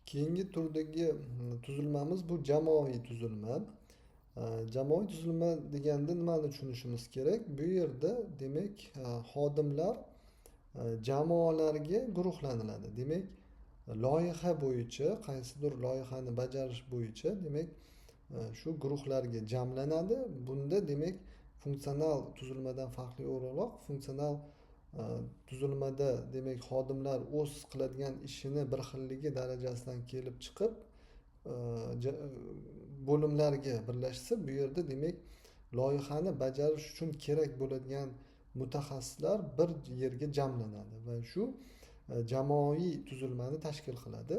Keyingi turdagi tuzilmamiz bu jamoaviy tuzilma. Jamoaviy tuzilma deganda nimani tushunishimiz kerak? Bu yerda demak xodimlar jamoalarga guruhlaniladi. Demak, loyiha bo'yicha qaysidir loyihani bajarish bo'yicha demak shu guruhlarga jamlanadi. Bunda demak funksional tuzilmadan farqli o'laroq funksional tuzilmada demak xodimlar o'z qiladigan ishini bir xilligi darajasidan kelib chiqib bo'limlarga birlashsa, bu yerda demak loyihani bajarish uchun kerak bo'ladigan mutaxassislar bir yerga jamlanadi va shu jamoaviy tuzilmani tashkil qiladi.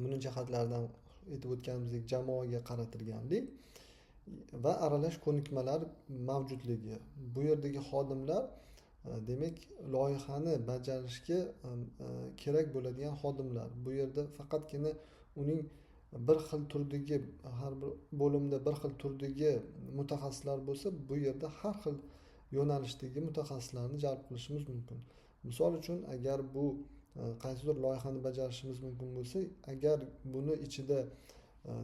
Buni jihatlaridan aytib o'tganimizdek jamoaga qaratilganlik va aralash ko'nikmalar mavjudligi. Bu yerdagi xodimlar demak loyihani bajarishga kerak bo'ladigan xodimlar. Bu yerda faqatgina uning bir xil turdagi har bir bo'limda bir xil turdagi mutaxassislar bo'lsa, bu yerda har xil yo'nalishdagi mutaxassislarni jalb qilishimiz mumkin. Misol uchun, agar bu qaysidir loyihani bajarishimiz mumkin bo'lsa, agar buni ichida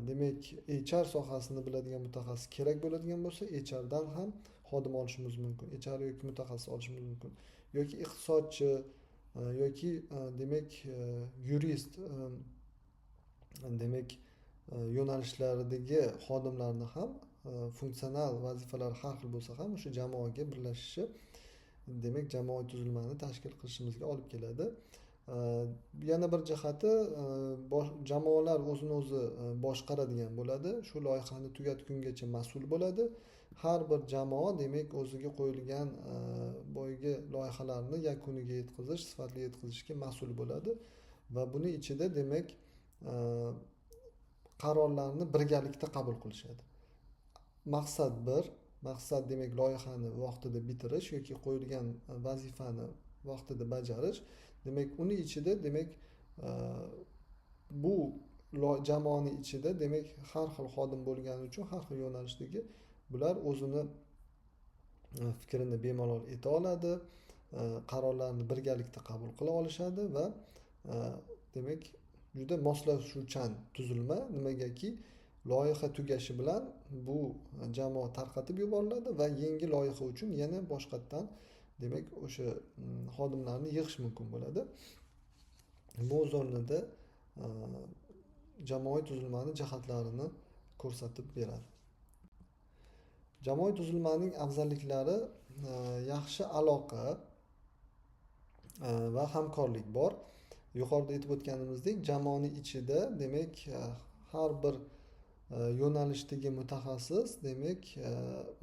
demak HR sohasini biladigan mutaxassis kerak bo'ladigan bo'lsa, HR dan ham xodim olishimiz mumkin. HR yoki mutaxassis olishimiz mumkin. Yoki iqtisodchi yoki demak yurist demak yo'nalishlaridagi xodimlarni ham funksional vazifalar har xil bo'lsa ham o'sha jamoaga birlashishi demak jamoaviy tuzilmani tashkil qilishimizga olib keladi. Yana bir jihati jamoalar o'zini o'zi boshqaradigan bo'ladi. Shu loyihani tugatgungacha mas'ul bo'ladi. Har bir jamoa demak o'ziga qo'yilgan boyagi loyihalarni yakuniga yetkazish, sifatli yetkazishga mas'ul bo'ladi va buni ichida demak qarorlarni birgalikda qabul qilishadi. Maqsad demak loyihani vaqtida bitirish yoki qo'yilgan vazifani vaqtida bajarish. Demak, uni ichida demak bu jamoani ichida demak har xil xodim bo'lgani uchun har xil yo'nalishdagi bular o'zini fikrini bemalol ayta oladi, qarorlarni birgalikda qabul qila olishadi va demak juda moslashuvchan tuzilma. Nimagaki loyiha tugashi bilan bu jamoa tarqatib yuboriladi va yangi loyiha uchun yana boshqatdan demak o'sha xodimlarni yig'ish mumkin bo'ladi. Bu o'z o'rnida jamoaviy tuzilmani jihatlarini ko'rsatib beradi. Jamoaviy tuzilmaning afzalliklari yaxshi aloqa va hamkorlik bor. Yuqorida aytib o'tganimizdek, jamoaning ichida demak har bir yo'nalishdagi mutaxassis demak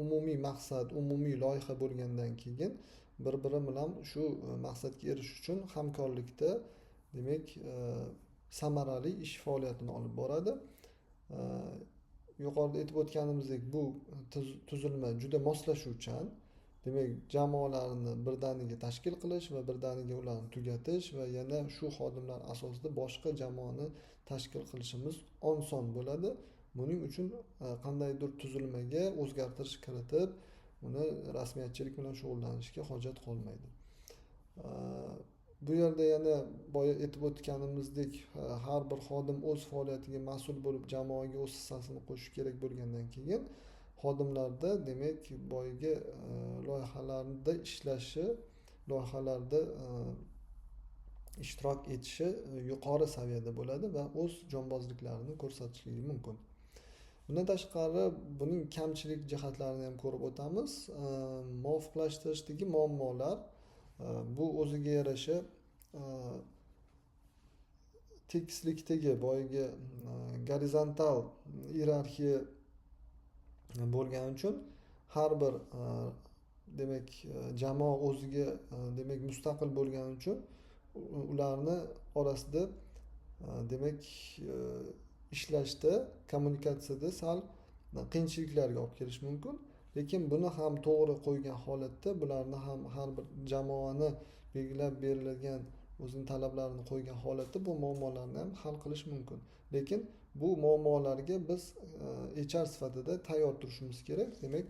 umumiy maqsad, umumiy loyiha bo'lgandan keyin bir-biri bilan shu maqsadga erishish uchun hamkorlikda demak samarali ish faoliyatini olib boradi. Yuqorida aytib o'tganimizdek, bu tuzilma juda moslashuvchan. Demak, jamoalarni birdaniga tashkil qilish va birdaniga ularni tugatish va yana shu xodimlar asosida boshqa jamoani tashkil qilishimiz oson bo'ladi. Buning uchun qandaydir tuzilmaga o'zgartirish kiritib, uni rasmiyatchilik bilan shug'ullanishga hojat qolmaydi. Bu yerda yana boya aytib o'tganimizdek, har bir xodim o'z faoliyatiga mas'ul bo'lib jamoaga o'z hissasini qo'shish kerak bo'lgandan keyin xodimlarda demak boyagi loyihalarda ishlashi, loyihalarda ishtirok etishi yuqori saviyada bo'ladi va o'z jonbozliklarini ko'rsatishligi mumkin. Bundan tashqari buning kamchilik jihatlarini ham ko'rib o'tamiz. Muvofiqlashtirishdagi muammolar bu o'ziga yarasha tekislikdagi boyagi gorizontal iyerarxiya bo'lgani uchun har bir demak jamoa o'ziga demak mustaqil bo'lgani uchun ularni orasida demak ishlashda, kommunikatsiyada sal qiyinchiliklarga olib kelishi mumkin. Lekin buni ham to'g'ri qo'ygan holatda bularni ham har bir jamoani belgilab berilgan o'zining talablarini qo'ygan holatda bu muammolarni ham hal qilish mumkin. Lekin bu muammolarga biz HR sifatida tayyor turishimiz kerak. Demak,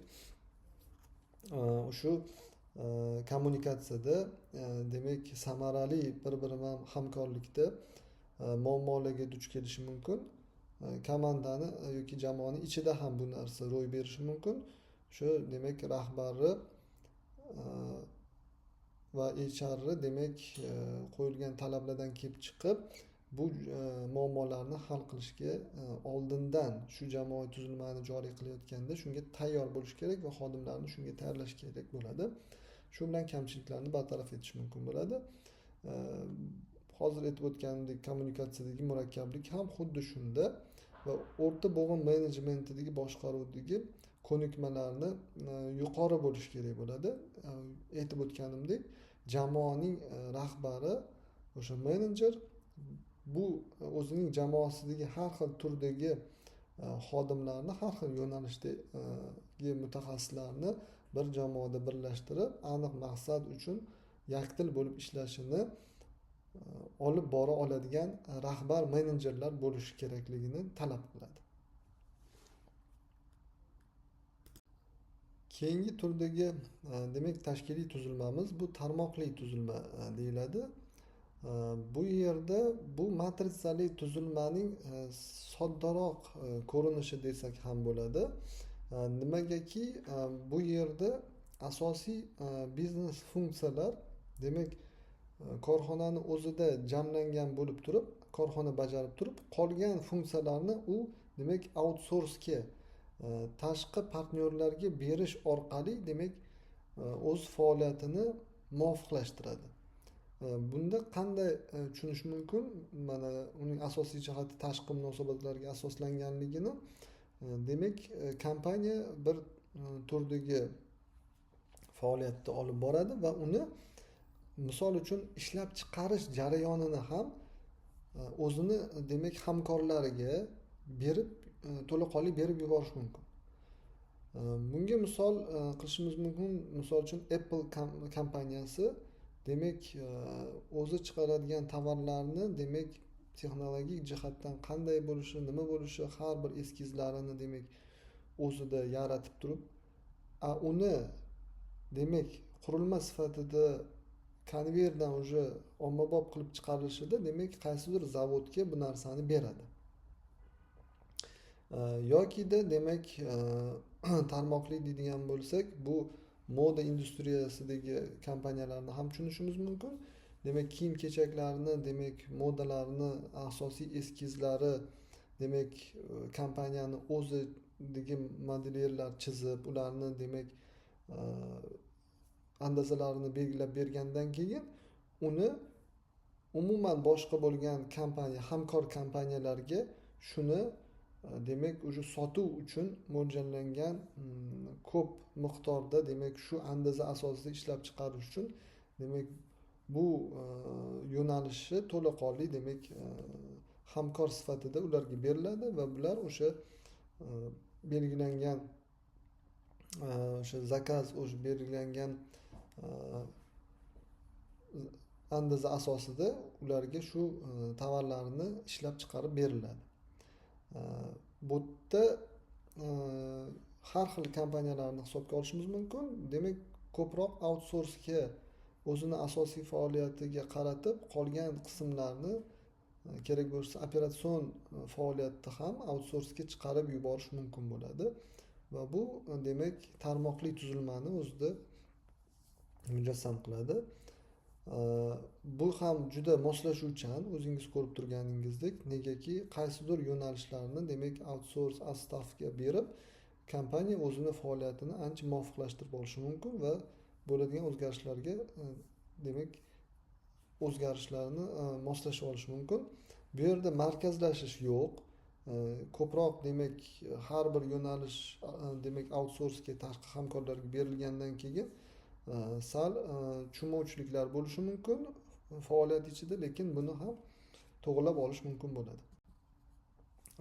shu kommunikatsiyada demak samarali bir-biri bilan hamkorlikda muammolarga duch kelishi mumkin. Komandani yoki jamoani ichida ham bu narsa ro'y berishi mumkin. Shu demak rahbari va HR'i demak qo'yilgan talablardan kelib chiqib bu muammolarni hal qilishga oldindan shu jamoat tuzilmani joriy qilayotganda shunga tayyor bo'lish kerak va xodimlarni shunga tayyorlash kerak bo'ladi. Shu bilan kamchiliklarni bartaraf etish mumkin bo'ladi. Hozir aytib o'tganimdek kommunikatsiyadagi murakkablik ham xuddi shunda va o'rta bo'g'in menejmentidagi boshqaruvdagi ko'nikmalarni yuqori bo'lishi kerak bo'ladi. Aytib o'tganimdek jamoaning rahbari o'sha menejer bu o'zining jamoasidagi har xil turdagi xodimlarni har xil yo'nalishdagi mutaxassislarni bir jamoada birlashtirib aniq maqsad uchun yakdil bo'lib ishlashini olib bora oladigan rahbar menejerlar bo'lishi kerakligini talab qiladi. Keyingi turdagi demak tashkiliy tuzilmamiz bu tarmoqli tuzilma deyiladi. Bu yerda bu matritsali tuzilmaning soddaroq ko'rinishi desak ham bo'ladi. Nimagaki bu yerda asosiy biznes funksiyalar demak korxonani o'zida jamlangan bo'lib turib, korxona bajarib turib, qolgan funksiyalarni u demak outsourcega tashqi partnyorlarga berish orqali demak o'z faoliyatini muvofiqlashtiradi. Bunda qanday tushunish mumkin? Mana uning asosiy jihati tashqi munosabatlarga asoslanganligini. Demak, kompaniya bir turdagi faoliyatni olib boradi va uni misol uchun ishlab chiqarish jarayonini ham o'zini demak hamkorlariga berib to'laqonli berib yuborish mumkin. Bunga misol qilishimiz mumkin. Misol uchun Apple kompaniyasi demak o'zi chiqaradigan tovarlarni demak texnologik jihatdan qanday bo'lishi, nima bo'lishi har bir eskizlarini demak o'zida yaratib turib, uni demak qurilma sifatida konveyerdan уже ommabop qilib chiqarilishida demak qaysidir zavodga bu narsani beradi. Yokida demak tarmoqli deydigan bo'lsak, bu moda industriyasidagi kompaniyalarni ham tushunishimiz mumkin. Demak kiyim-kechaklarni demak modalarni asosiy eskizlari demak kompaniyani o'zidagi modelerlar chizib, ularni demak andazalarini belgilab bergandan keyin uni umuman boshqa bo'lgan kompaniya, hamkor kompaniyalarga shuni demak o'sha sotuv uchun mo'ljallangan ko'p miqdorda demak shu andaza asosida ishlab chiqarish uchun demak bu yo'nalishi to'laqonli demak hamkor sifatida ularga beriladi va bular o'sha belgilangan o'sha zakaz, o'sha belgilangan andaza asosida ularga shu tovarlarni ishlab chiqarib beriladi. Bu yerda har xil kompaniyalarni hisobga olishimiz mumkin. Demak, ko'proq outsourcega o'zini asosiy faoliyatiga qaratib, qolgan qismlarni kerak bo'lsa operatsion faoliyatni ham outsourcega chiqarib yuborish mumkin bo'ladi. Va bu demak tarmoqli tuzilmani o'zida mujassam qiladi. Bu ham juda moslashuvchan, o'zingiz ko'rib turganingizdek, negaki qaysidir yo'nalishlarni demak outsource astavga berib, kompaniya o'zini faoliyatini ancha muvofiqlashtirib olishi mumkin va bo'ladigan o'zgarishlarga demak o'zgarishlarni moslashib olishi mumkin. Bu yerda markazlashish yo'q. Ko'proq demak har bir yo'nalish demak outsourcega tashqi hamkorlarga berilgandan keyin sal tushunmovchiliklar bo'lishi mumkin faoliyat ichida, lekin buni ham to'g'rilab olish mumkin bo'ladi.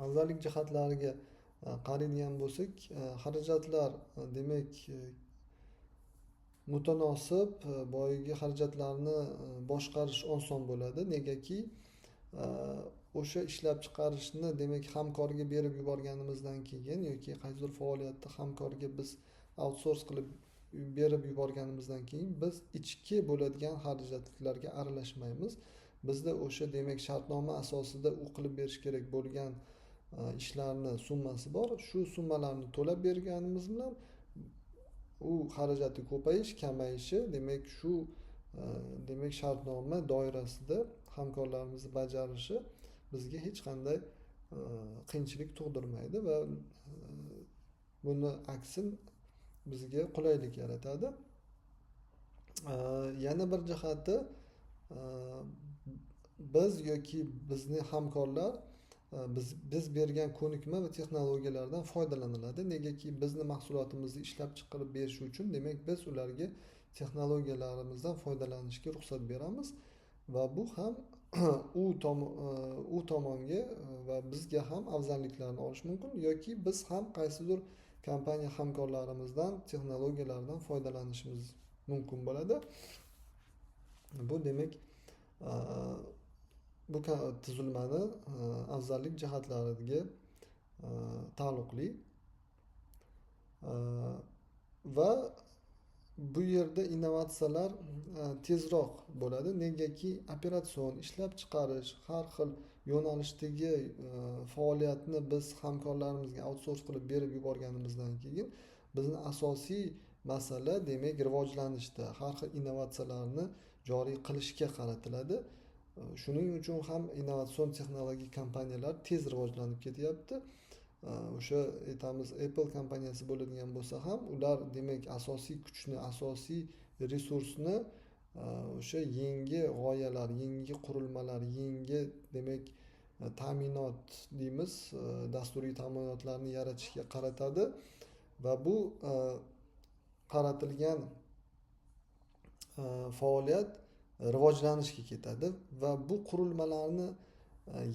Afzallik jihatlariga qaraydigan bo'lsak, xarajatlar demak mutanosib, boyagi xarajatlarni boshqarish oson bo'ladi. Negaki o'sha ishlab chiqarishni demak hamkorga berib yuborganimizdan keyin yoki qaysidir faoliyatni hamkorga biz outsource qilib berib yuborganimizdan keyin biz ichki bo'ladigan xarajatlarga aralashmaymiz bizda o'sha demak shartnoma asosida u qilib berish kerak bo'lgan ishlarni summasi bor. Shu summalarni to'lab berganimiz bilan u xarajati ko'payish, kamayishi demak shu demak shartnoma doirasida hamkorlarimizni bajarishi bizga hech qanday qiyinchilik tug'dirmaydi va buni aksi bizga qulaylik yaratadi. Yana bir jihati biz yoki bizni hamkorlar biz bergan ko'nikma va texnologiyalardan foydalaniladi. Negaki bizni mahsulotimizni ishlab chiqarib berish uchun demak biz ularga texnologiyalarimizdan foydalanishga ruxsat beramiz va bu ham u tomonga va bizga ham afzalliklarni olish mumkin yoki biz ham qaysidir kompaniya hamkorlarimizdan texnologiyalardan foydalanishimiz mumkin bo'ladi. Bu demak bu tuzilmani afzallik jihatlariga taalluqli va bu yerda innovatsiyalar tezroq bo'ladi. Negaki operatsion ishlab chiqarish har xil yo'nalishdagi faoliyatni biz hamkorlarimizga outsource qilib berib yuborganimizdan keyin bizni asosiy masala demak rivojlanishda har xil innovatsiyalarni joriy qilishga qaratiladi. Shuning uchun ham innovatsion texnologik kompaniyalar tez rivojlanib ketyapti. O'sha aytamiz Apple kompaniyasi bo'ladigan bo'lsa ham ular demak asosiy kuchni, asosiy resursni o'sha yangi g'oyalar, yangi qurilmalar, yangi demak ta'minot deymiz, dasturiy ta'minotlarni yaratishga qaratadi va bu qaratilgan faoliyat rivojlanishga ketadi va bu qurilmalarni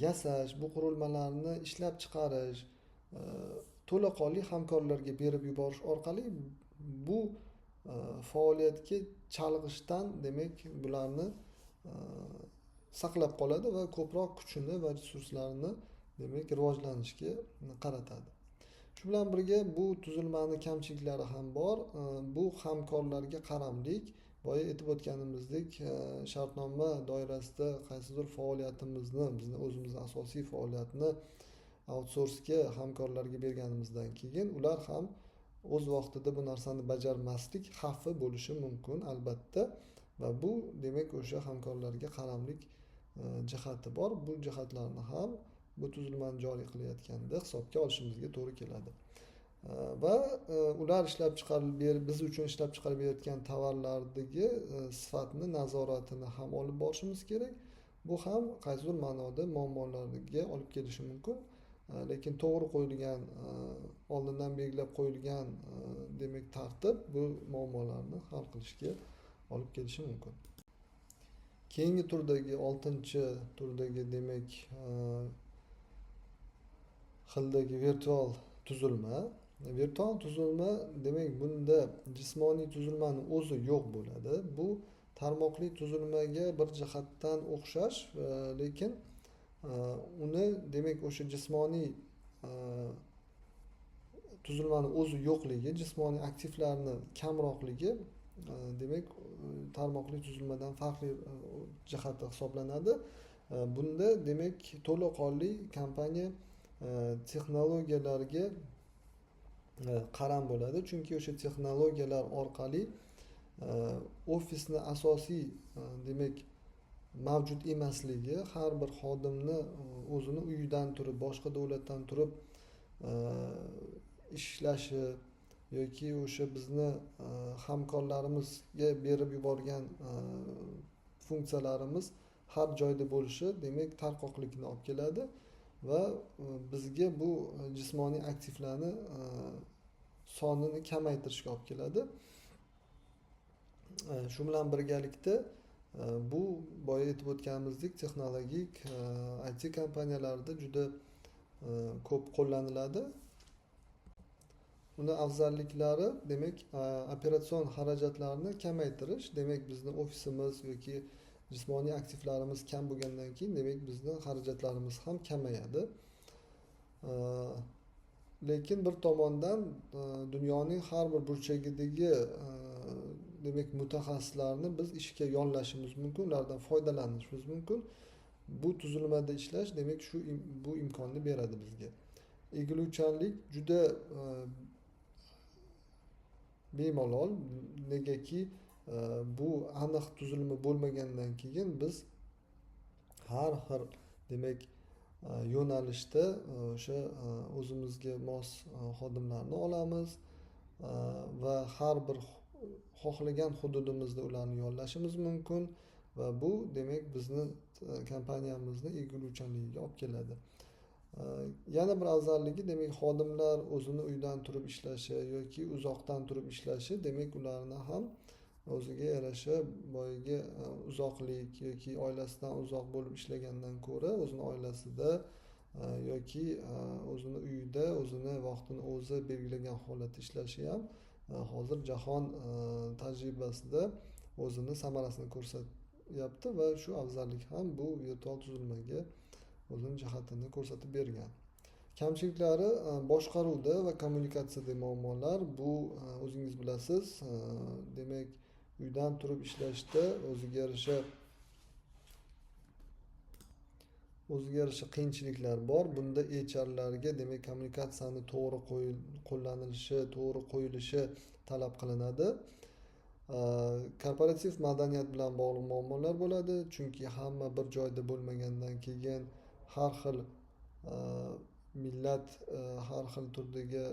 yasash, bu qurilmalarni ishlab chiqarish to'laqonli hamkorlarga berib yuborish orqali bu faoliyatga chalg'ishdan demak bularni saqlab qoladi va ko'proq kuchini va resurslarini demak rivojlanishga qaratadi. Shu bilan birga bu tuzilmani kamchiliklari ham bor. Bu hamkorlarga qaramlik, boya aytib o'tganimizdek shartnoma doirasida qaysidir faoliyatimizni, bizni o'zimizni asosiy faoliyatni outsourcega hamkorlarga berganimizdan keyin ular ham o'z vaqtida bu narsani bajarmaslik xavfi bo'lishi mumkin albatta va bu demak o'sha hamkorlarga qaramlik jihati bor. Bu jihatlarni ham bu tuzilmani joriy qilayotganda hisobga olishimizga to'g'ri keladi. Va ular ishlab chiqarib biz uchun ishlab chiqarib berayotgan tovarlardagi sifatni nazoratini ham olib borishimiz kerak. Bu ham qaysidir ma'noda muammolarga olib kelishi mumkin. Lekin to'g'ri qo'yilgan, oldindan belgilab qo'yilgan demak tartib bu muammolarni hal qilishga olib kelishi mumkin. Keyingi turdagi 6-turdagi demak xildagi virtual tuzilma. Virtual tuzilma demak bunda jismoniy tuzilmani o'zi yo'q bo'ladi. Bu tarmoqli tuzilmaga bir jihatdan o'xshash, lekin uni demak o'sha jismoniy tuzilmani o'zi yo'qligi, jismoniy aktivlarni kamroqligi demak tarmoqli tuzilmadan farqli jihati hisoblanadi. Bunda demak to'laqonli kompaniya texnologiyalarga qaram bo'ladi, chunki o'sha texnologiyalar orqali ofisni asosiy demak mavjud emasligi, har bir xodimni o'zini uyidan turib, boshqa davlatdan turib ishlashi yoki o'sha bizni hamkorlarimizga berib yuborgan funksiyalarimiz har joyda bo'lishi demak tarqoqlikni olib keladi va bizga bu jismoniy aktivlarni sonini kamaytirishga olib keladi. Shu bilan birgalikda bu boya aytib o'tganimizdek texnologik IT kompaniyalarida juda ko'p qo'llaniladi. Uni afzalliklari demak operatsion xarajatlarni kamaytirish, demak bizni ofisimiz yoki jismoniy aktivlarimiz kam bo'lgandan keyin demak bizni xarajatlarimiz ham kamayadi. Lekin bir tomondan dunyoning har bir burchagidagi demak mutaxassislarni biz ishga yollashimiz mumkin, ulardan foydalanishimiz mumkin. Bu tuzilmada ishlash demak bu imkonni beradi bizga. Egiluvchanlik juda bemalol, negaki bu aniq tuzilma bo'lmagandan keyin biz har xil demak yo'nalishda o'sha o'zimizga mos xodimlarni olamiz va har bir xohlagan hududimizda ularni yollashimiz mumkin va bu demak bizni kompaniyamizni egiluvchanligiga olib keladi. Yana bir afzalligi demak xodimlar o'zini uydan turib ishlashi yoki uzoqdan turib ishlashi, demak ularni ham o'ziga yarasha boyagi uzoqlik yoki oilasidan uzoq bo'lib ishlagandan ko'ra o'zini oilasida yoki o'zini uyida o'zini vaqtini o'zi belgilagan holatda ishlashi ham hozir jahon tajribasida o'zini samarasini ko'rsatyapti va shu afzallik ham bu virtual tuzilmaga o'zini jihatini ko'rsatib bergan. Kamchiliklari boshqaruvda va kommunikatsiyada muammolar. Bu o'zingiz bilasiz, demak uydan turib ishlashda o'ziga yarasha qiyinchiliklar bor. Bunda HRlarga demak kommunikatsiyani to'g'ri qo'llanilishi, to'g'ri qo'yilishi talab qilinadi. Korporativ madaniyat bilan bog'liq muammolar bo'ladi, chunki hamma bir joyda bo'lmagandan keyin har xil millat, har xil turdagi,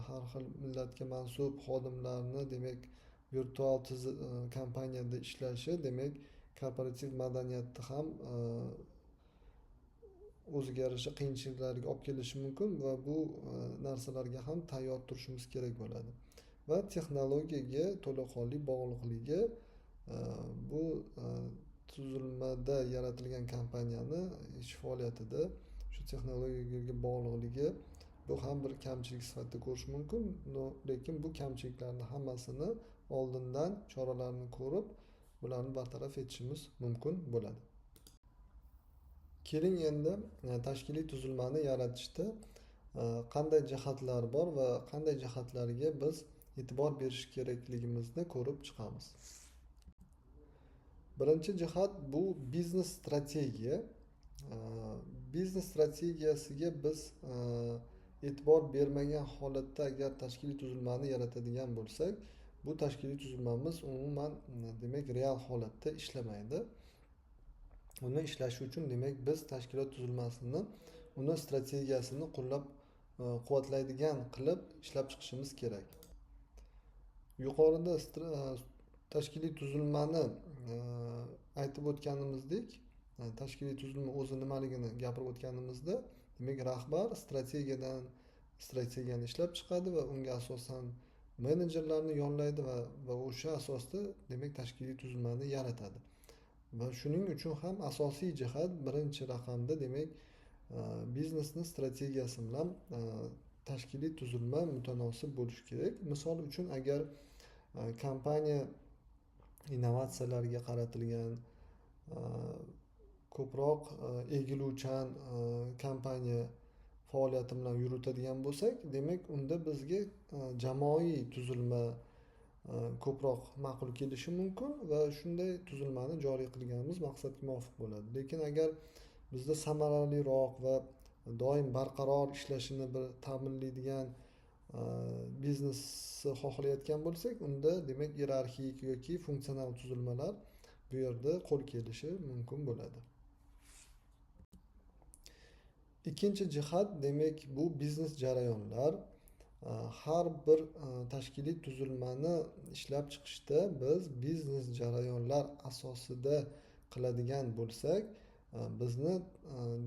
har xil millatga mansub xodimlarni demak virtual kompaniyada ishlashi demak korporativ madaniyatni ham o'ziga yarasha qiyinchiliklarga olib kelishi mumkin va bu narsalarga ham tayyor turishimiz kerak bo'ladi. Va texnologiyaga to'laqonli bog'liqligi, bu tuzilmada yaratilgan kompaniyani ish faoliyatida shu texnologiyaga bog'liqligi bu ham bir kamchilik sifatida ko'rish mumkin. Lekin bu kamchiliklarni hammasini oldindan choralarni ko'rib bularni bartaraf etishimiz mumkin bo'ladi. Keling endi tashkiliy tuzilmani yaratishda qanday jihatlar bor va qanday jihatlarga biz e'tibor berish kerakligimizni ko'rib chiqamiz. Birinchi jihat bu biznes strategiya. Biznes strategiyasiga biz e'tibor bermagan holatda agar tashkiliy tuzilmani yaratadigan bo'lsak, bu tashkiliy tuzilmamiz umuman demak real holatda ishlamaydi. Uni ishlashi uchun demak biz tashkilot tuzilmasini, uni strategiyasini qo'llab-quvvatlaydigan qilib ishlab chiqishimiz kerak. Yuqorida tashkiliy tuzilmani aytib o'tganimizdek, tashkiliy tuzilma o'zi nimaligini gapirib o'tganimizda, demak rahbar strategiyani ishlab chiqadi va unga asosan menejerlarni yollaydi va o'sha asosda demak tashkiliy tuzilmani yaratadi. Va shuning uchun ham asosiy jihat birinchi raqamda demak biznesni strategiyasi bilan tashkiliy tuzilma mutanosib bo'lishi kerak. Misol uchun agar kompaniya innovatsiyalarga qaratilgan ko'proq egiluvchan kompaniya faoliyati bilan yuritadigan bo'lsak, demak unda bizga jamoaviy tuzilma ko'proq ma'qul kelishi mumkin va shunday tuzilmani joriy qilganimiz maqsadga muvofiq bo'ladi. Lekin agar bizda samaraliroq va doim barqaror ishlashini bir ta'minlaydigan biznesni xohlayotgan bo'lsak, unda demak iyerarxik yoki funksional tuzilmalar bu yerda qo'l kelishi mumkin bo'ladi. Ikkinchi jihat demak bu biznes jarayonlar. Har bir tashkiliy tuzilmani ishlab chiqishda biz biznes jarayonlar asosida qiladigan bo'lsak, bizni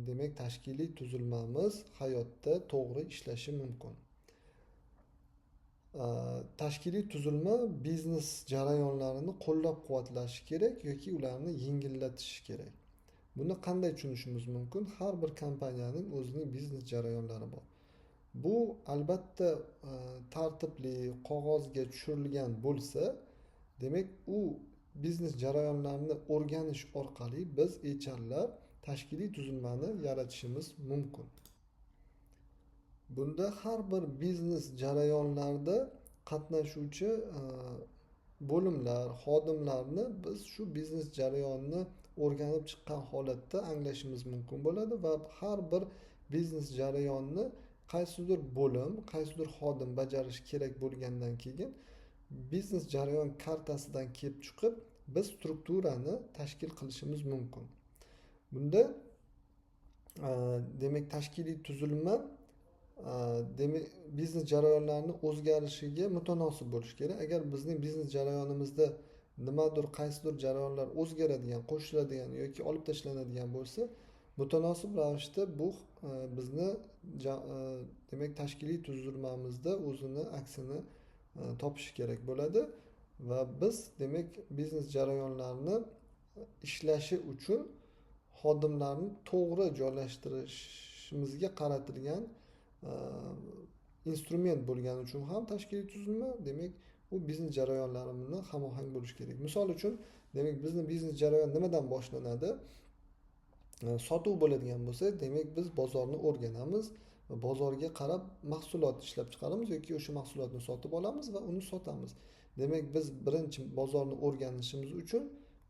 demak tashkiliy tuzilmamiz hayotda to'g'ri ishlashi mumkin. Tashkiliy tuzilma biznes jarayonlarini qo'llab-quvvatlashi kerak yoki ularni yengillatishi kerak. Buni qanday tushunishimiz mumkin? Har bir kompaniyaning o'zining biznes jarayonlari bor. Bu albatta tartibli qog'ozga tushirilgan bo'lsa, demak u biznes jarayonlarini o'rganish orqali biz HRlar tashkiliy tuzilmani yaratishimiz mumkin. Bunda har bir biznes jarayonlarda qatnashuvchi bo'limlar, xodimlarni biz shu biznes jarayonini o'rganib chiqqan holatda anglashimiz mumkin bo'ladi va har bir biznes jarayonni qaysidir bo'lim, qaysidir xodim bajarishi kerak bo'lgandan keyin biznes jarayon kartasidan kelib chiqib biz strukturani tashkil qilishimiz mumkin. Bunda demak tashkiliy tuzilma demak biznes jarayonlarini o'zgarishiga mutanosib bo'lishi kerak. Agar bizning biznes jarayonimizda nimadir qaysidir jarayonlar o'zgaradigan, qo'shiladigan yoki olib tashlanadigan bo'lsa, mutanosib ravishda bu bizni demak tashkiliy tuzilmamizda o'zini aksini topishi kerak bo'ladi va biz demak biznes jarayonlarini ishlashi uchun xodimlarni to'g'ri joylashtirishimizga qaratilgan instrument bo'lgani uchun ham tashkiliy tuzilma demak u biznes jarayonlarimizda hamohang bo'lishi kerak. Misol uchun demak bizni biznes jarayon nimadan boshlanadi? Sotuv bo'ladigan bo'lsa, demak biz bozorni o'rganamiz va bozorga qarab mahsulot ishlab chiqaramiz yoki o'sha mahsulotni sotib olamiz va uni sotamiz. Demak biz birinchi bozorni o'rganishimiz uchun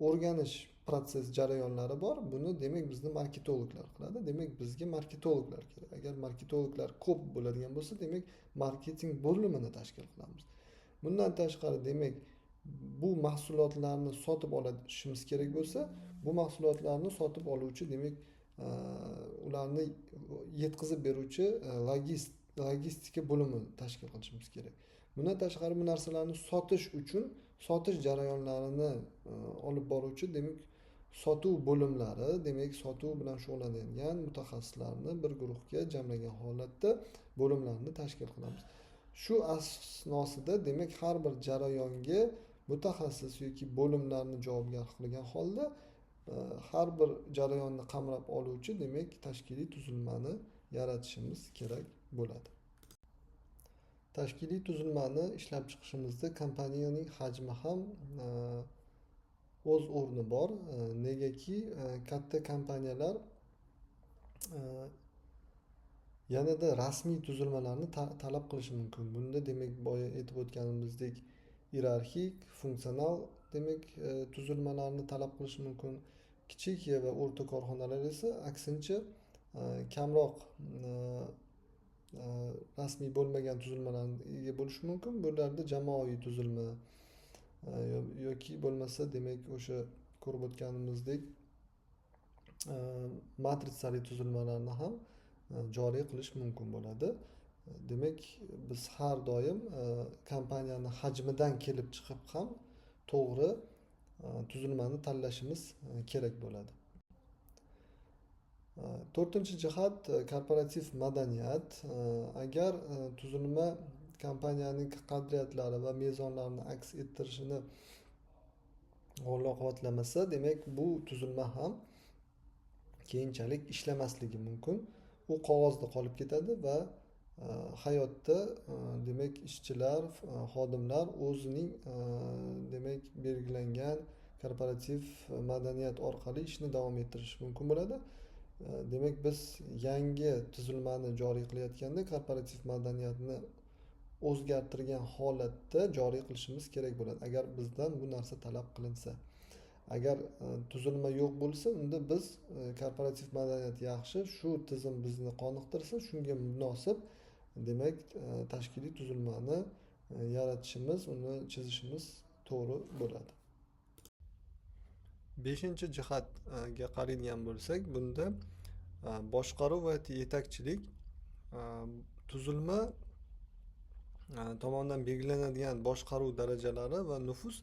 o'rganish proses jarayonlari bor. Buni demak bizni marketologlar qiladi. Demak bizga marketologlar kerak. Agar marketologlar ko'p bo'ladigan bo'lsa, demak marketing bo'limini tashkil qilamiz. Bundan tashqari demak bu mahsulotlarni sotib olishimiz kerak bo'lsa, bu mahsulotlarni sotib oluvchi demak ularni yetkazib beruvchi logistika bo'limini tashkil qilishimiz kerak. Bundan tashqari bu narsalarni sotish uchun sotish jarayonlarini olib boruvchi demak sotuv bo'limlari, demak sotuv bilan shug'ullanadigan mutaxassislarni bir guruhga jamlagan holatda bo'limlarni tashkil qilamiz. Shu asnosida demak har bir jarayonga mutaxassis yoki bo'limlarni javobgar qilgan holda har bir jarayonni qamrab oluvchi demak tashkiliy tuzilmani yaratishimiz kerak bo'ladi. Tashkiliy tuzilmani ishlab chiqishimizda kompaniyaning hajmi ham o'z o'rni bor. Negaki katta kompaniyalar yanada rasmiy tuzilmalarni talab qilishi mumkin. Bunda demak boya aytib o'tganimizdek iyerarxik, funksional demak tuzilmalarni talab qilishi mumkin. Kichik va o'rta korxonalar esa aksincha kamroq rasmiy bo'lmagan tuzilmalarga ega bo'lishi mumkin. Bularda jamoaviy tuzilma yoki bo'lmasa demak o'sha ko'rib o'tganimizdek matritsali tuzilmalarni ham joriy qilish mumkin bo'ladi. Demak biz har doim kompaniyani hajmidan kelib chiqib ham to'g'ri tuzilmani tanlashimiz kerak bo'ladi. To'rtinchi jihat korporativ madaniyat. Agar tuzilma kompaniyaning qadriyatlari va mezonlarini aks ettirishini qo'llab-quvvatlamasa, demak bu tuzilma ham keyinchalik ishlamasligi mumkin. U qog'ozda qolib ketadi va hayotda demak ishchilar, xodimlar o'zining demak belgilangan korporativ madaniyat orqali ishni davom ettirishi mumkin bo'ladi. Demak biz yangi tuzilmani joriy qilayotganda korporativ madaniyatni o'zgartirgan holatda joriy qilishimiz kerak bo'ladi. Agar bizdan bu narsa talab qilinsa. Agar tuzilma yo'q bo'lsa, unda biz korporativ madaniyat yaxshi, shu tizim bizni qoniqtirsa, shunga munosib demak tashkiliy tuzilmani yaratishimiz, uni chizishimiz to'g'ri bo'ladi. Beshinchi jihatga qaraydigan bo'lsak, bunda boshqaruv va yetakchilik tuzilma tomonidan belgilanadigan boshqaruv darajalari va nufuz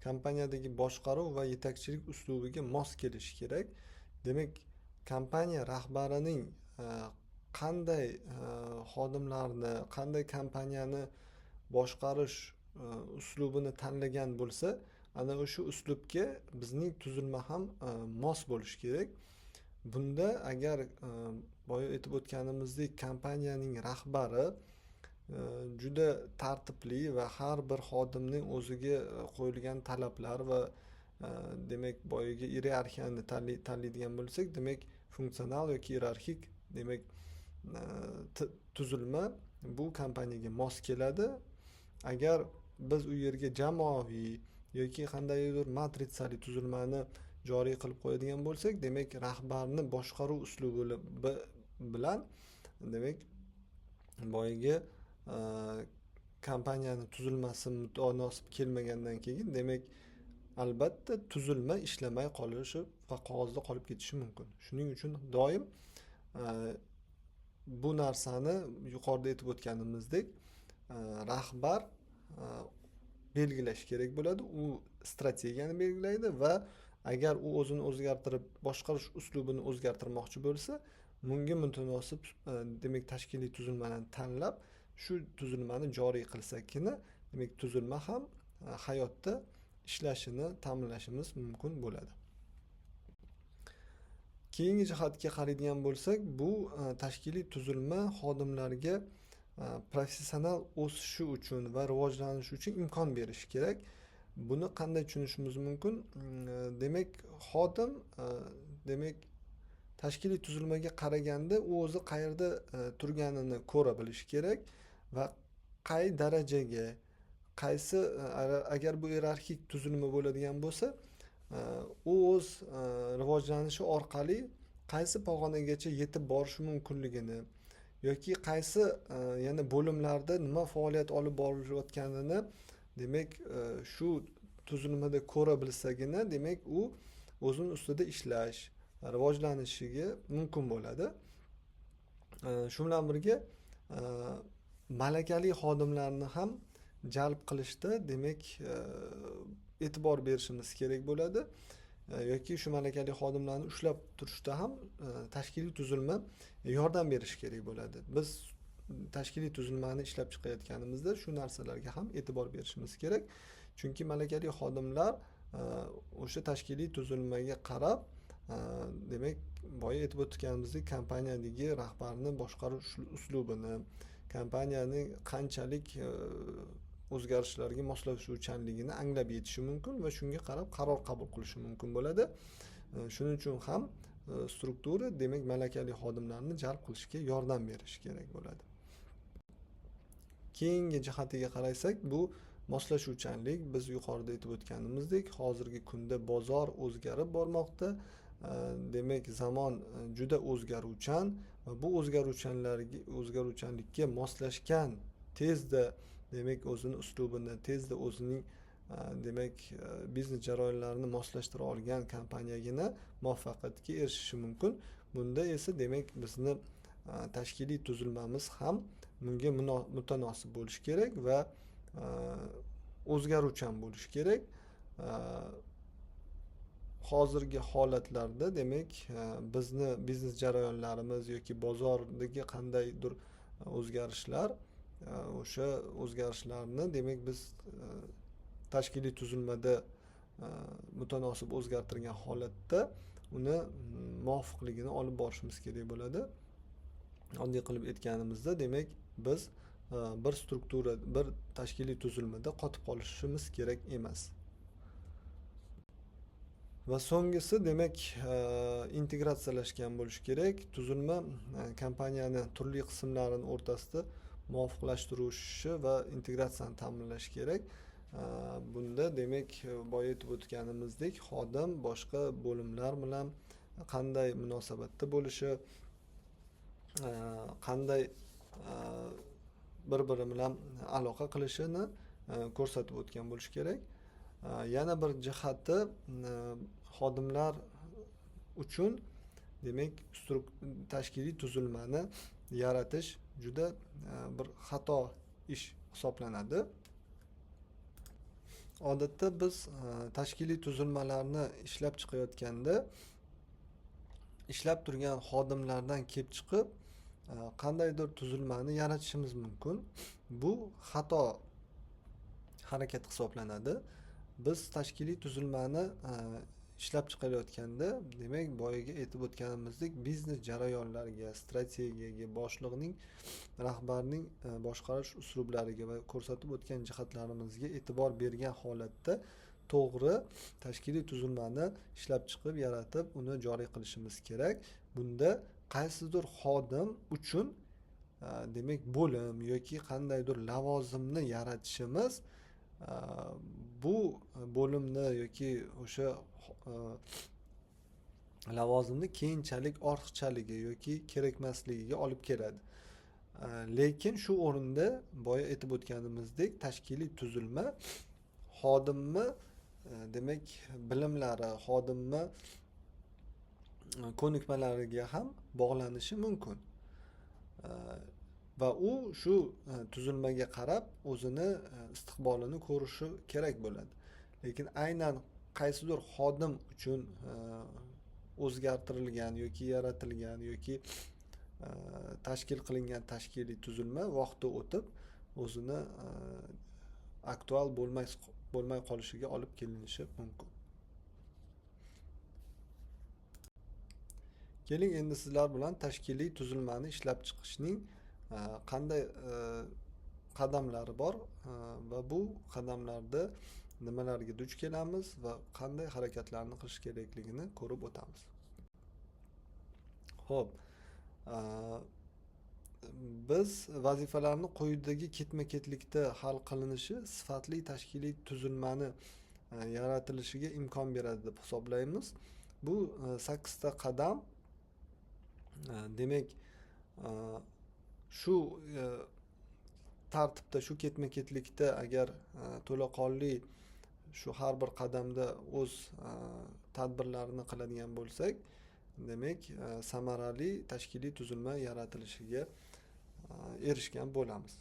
kompaniyadagi boshqaruv va yetakchilik uslubiga mos kelishi kerak. Demak, kompaniya rahbarining qanday xodimlarni, qanday kompaniyani boshqarish uslubini tanlagan bo'lsa, ana o'sha uslubga bizning tuzilma ham mos bo'lishi kerak. Bunda agar boya aytib o'tganimizdek kompaniyaning rahbari juda tartibli va har bir xodimning o'ziga qo'yilgan talablar va demak boyagi iyerarxiyani tanlaydigan bo'lsak, demak funksional yoki iyerarxik demak tuzilma bu kompaniyaga mos keladi. Agar biz u yerga jamoaviy yoki qandaydir matritsali tuzilmani joriy qilib qo'yadigan bo'lsak, demak rahbarni boshqaruv uslubi bilan demak boyagi kompaniyani tuzilmasi mutanosib kelmagandan keyin demak albatta tuzilma ishlamay qolishi va qog'ozda qolib ketishi mumkin. Shuning uchun doim bu narsani yuqorida aytib o'tganimizdek rahbar belgilash kerak bo'ladi. U strategiyani belgilaydi va agar u o'zini o'zgartirib boshqarish uslubini o'zgartirmoqchi bo'lsa, bunga mutanosib demak tashkiliy tuzilmalarni tanlab shu tuzilmani joriy qilsakgina demak tuzilma ham hayotda ishlashini ta'minlashimiz mumkin bo'ladi. Keyingi jihatga qaraydigan bo'lsak, bu tashkiliy tuzilma xodimlarga professional o'sishi uchun va rivojlanishi uchun imkon berishi kerak. Buni qanday tushunishimiz mumkin? Demak, xodim demak tashkiliy tuzilmaga qaraganda u o'zi qayerda turganini ko'ra bilishi kerak va qay darajaga, qaysi agar bu iyerarxik tuzilma bo'ladigan bo'lsa, u o'z rivojlanishi orqali qaysi pog'onagacha yetib borishi mumkinligini yoki qaysi yana bo'limlarda nima faoliyat olib borilayotganini demak shu tuzilmada ko'ra bilsagina demak u o'zini ustida ishlash, rivojlanishiga mumkin bo'ladi. Shu bilan birga malakali xodimlarni ham jalb qilishda demak e'tibor berishimiz kerak bo'ladi. Yoki shu malakali xodimlarni ushlab turishda ham tashkiliy tuzilma yordam berishi kerak bo'ladi. Biz tashkiliy tuzilmani ishlab chiqayotganimizda shu narsalarga ham e'tibor berishimiz kerak. Chunki malakali xodimlar o'sha tashkiliy tuzilmaga qarab demak boya aytib o'tganimizdek kompaniyadagi rahbarni boshqarish uslubini, kompaniyaning qanchalik o'zgarishlarga moslashuvchanligini anglab yetishi mumkin va shunga qarab qaror qabul qilishi mumkin bo'ladi. Shuning uchun ham struktura demak malakali xodimlarni jalb qilishga yordam berishi kerak bo'ladi. Keyingi jihatiga qarasak, bu moslashuvchanlik. Biz yuqorida aytib o'tganimizdek, hozirgi kunda bozor o'zgarib bormoqda. Demak, zamon juda o'zgaruvchan va bu o'zgaruvchanlikka moslashgan tezda demak o'zini uslubini, tezda o'zining demak biznes jarayonlarini moslashtira olgan kompaniyagina muvaffaqiyatga erishishi mumkin. Bunda esa demak bizni tashkiliy tuzilmamiz ham bunga mutanosib bo'lishi kerak va o'zgaruvchan bo'lishi kerak. Hozirgi holatlarda demak bizni biznes jarayonlarimiz yoki bozordagi qandaydir o'zgarishlar, o'sha o'zgarishlarni demak biz tashkiliy tuzilmada mutanosib o'zgartirgan holatda uni muvofiqligini olib borishimiz kerak bo'ladi. Oddiy qilib aytganimizda demak biz bir struktura, bir tashkiliy tuzilmada qotib qolishimiz kerak emas. Va so'nggisi demak integratsiyalashgan bo'lishi kerak. Tuzilma kompaniyani turli qismlarini o'rtasida muvofiqlashtirishi va integratsiyani ta'minlash kerak. Bunda demak boya aytib o'tganimizdek xodim boshqa bo'limlar bilan qanday munosabatda bo'lishi, qanday bir-biri bilan aloqa qilishini ko'rsatib o'tgan bo'lishi kerak. Yana bir jihati xodimlar uchun demak tashkiliy tuzilmani yaratish juda bir xato ish hisoblanadi. Odatda biz tashkiliy tuzilmalarni ishlab chiqayotganda ishlab turgan xodimlardan kelib chiqib qandaydir tuzilmani yaratishimiz mumkin. Bu xato harakat hisoblanadi. Biz tashkiliy tuzilmani ishlab chiqarayotganda demak boyaga aytib o'tganimizdek biznes jarayonlariga, strategiyaga, boshliqning, rahbarning boshqarish uslublariga va ko'rsatib o'tgan jihatlarimizga e'tibor bergan holatda to'g'ri tashkiliy tuzilmani ishlab chiqib, yaratib, uni joriy qilishimiz kerak. Bunda qaysidir xodim uchun demak bo'lim yoki qandaydir lavozimni yaratishimiz E, Bu bo'limni yoki o'sha lavozimni keyinchalik ortiqchaligi yoki kerakmasligiga olib keladi. Lekin shu o'rinda boya aytib o'tganimizdek tashkiliy tuzilma xodimni demak bilimlari, xodimni ko'nikmalariga ham bog'lanishi mumkin. Va u shu tuzilmaga qarab o'zini istiqbolini ko'rishi kerak bo'ladi. Lekin aynan qaysidir xodim uchun o'zgartirilgan yoki yaratilgan yoki tashkil qilingan tashkiliy tuzilma vaqti o'tib o'zini aktual bo'lmay qolishiga olib kelinishi mumkin. Keling endi sizlar bilan tashkiliy tuzilmani ishlab chiqishning qanday qadamlari bor va bu qadamlarda nimalarga duch kelamiz va qanday harakatlarni qilish kerakligini ko'rib o'tamiz. Xo'p, biz vazifalarni quyidagi ketma-ketlikda hal qilinishi sifatli tashkiliy tuzilmani yaratilishiga imkon beradi deb hisoblaymiz. Bu 8 ta qadam demak shu tartibda, shu ketma-ketlikda agar to'laqonli shu har bir qadamda o'z tadbirlarini qiladigan bo'lsak, demak samarali tashkiliy tuzilma yaratilishiga erishgan bo'lamiz.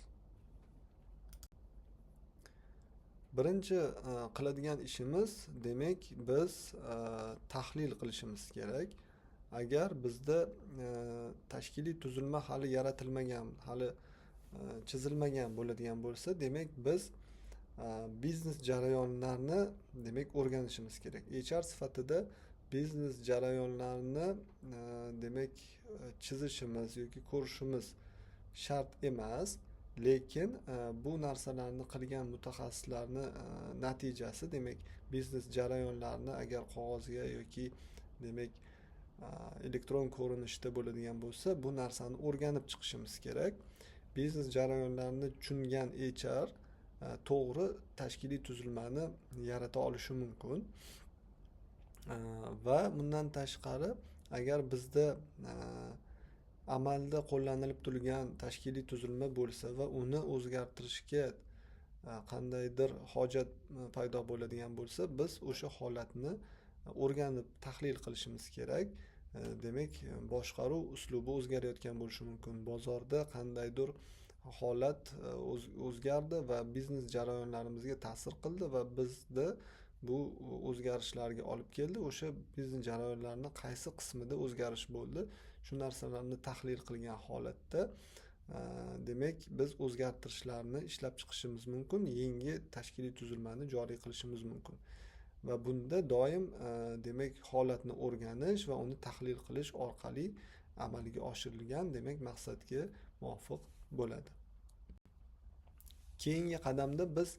Birinchi qiladigan ishimiz, demak biz tahlil qilishimiz kerak. Agar bizda tashkiliy tuzilma hali yaratilmagan, hali chizilmagan bo'ladigan bo'lsa, demak biz biznes jarayonlarini demak o'rganishimiz kerak. HR sifatida biznes jarayonlarini demak chizishimiz yoki ko'rishimiz shart emas, lekin bu narsalarni qilgan mutaxassislarni natijasi, demak biznes jarayonlarini agar qog'ozga yoki demak elektron ko'rinishda bo'ladigan bo'lsa, bu narsani o'rganib chiqishimiz kerak. Biznes jarayonlarini tushungan HR to'g'ri tashkiliy tuzilmani yarata olishi mumkin. Va bundan tashqari, agar bizda amalda qo'llanilib turgan tashkiliy tuzilma bo'lsa va uni o'zgartirishga qandaydir hojat paydo bo'ladigan bo'lsa, biz o'sha holatni o'rganib tahlil qilishimiz kerak. Demak, boshqaruv uslubi o'zgarayotgan bo'lishi mumkin. Bozorda qandaydir holat o'zgardi va biznes jarayonlarimizga ta'sir qildi va bizda bu o'zgarishlarga olib keldi. O'sha biznes jarayonlarning qaysi qismida o'zgarish bo'ldi? Shu narsalarni tahlil qilgan holatda demak biz o'zgartirishlarni ishlab chiqishimiz mumkin, yangi tashkiliy tuzilmani joriy qilishimiz mumkin. Va bunda doim demak holatni o'rganish va uni tahlil qilish orqali amalga oshirilgan demak maqsadga muvofiq bo'ladi. Keyingi qadamda biz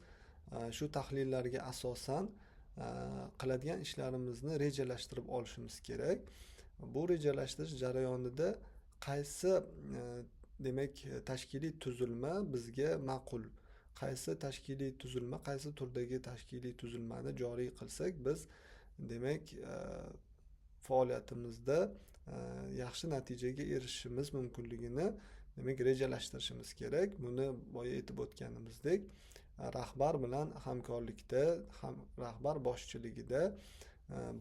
shu tahlillarga asosan qiladigan ishlarimizni rejalashtirib olishimiz kerak. Bu rejalashtirish jarayonida qaysi demak tashkiliy tuzilma bizga ma'qul, qaysi tashkiliy tuzilma, qaysi turdagi tashkiliy tuzilmani joriy qilsak biz demak faoliyatimizda yaxshi natijaga erishishimiz mumkinligini demak rejalashtirishimiz kerak. Buni boya aytib o'tganimizdek, rahbar bilan hamkorlikda, rahbar boshchiligida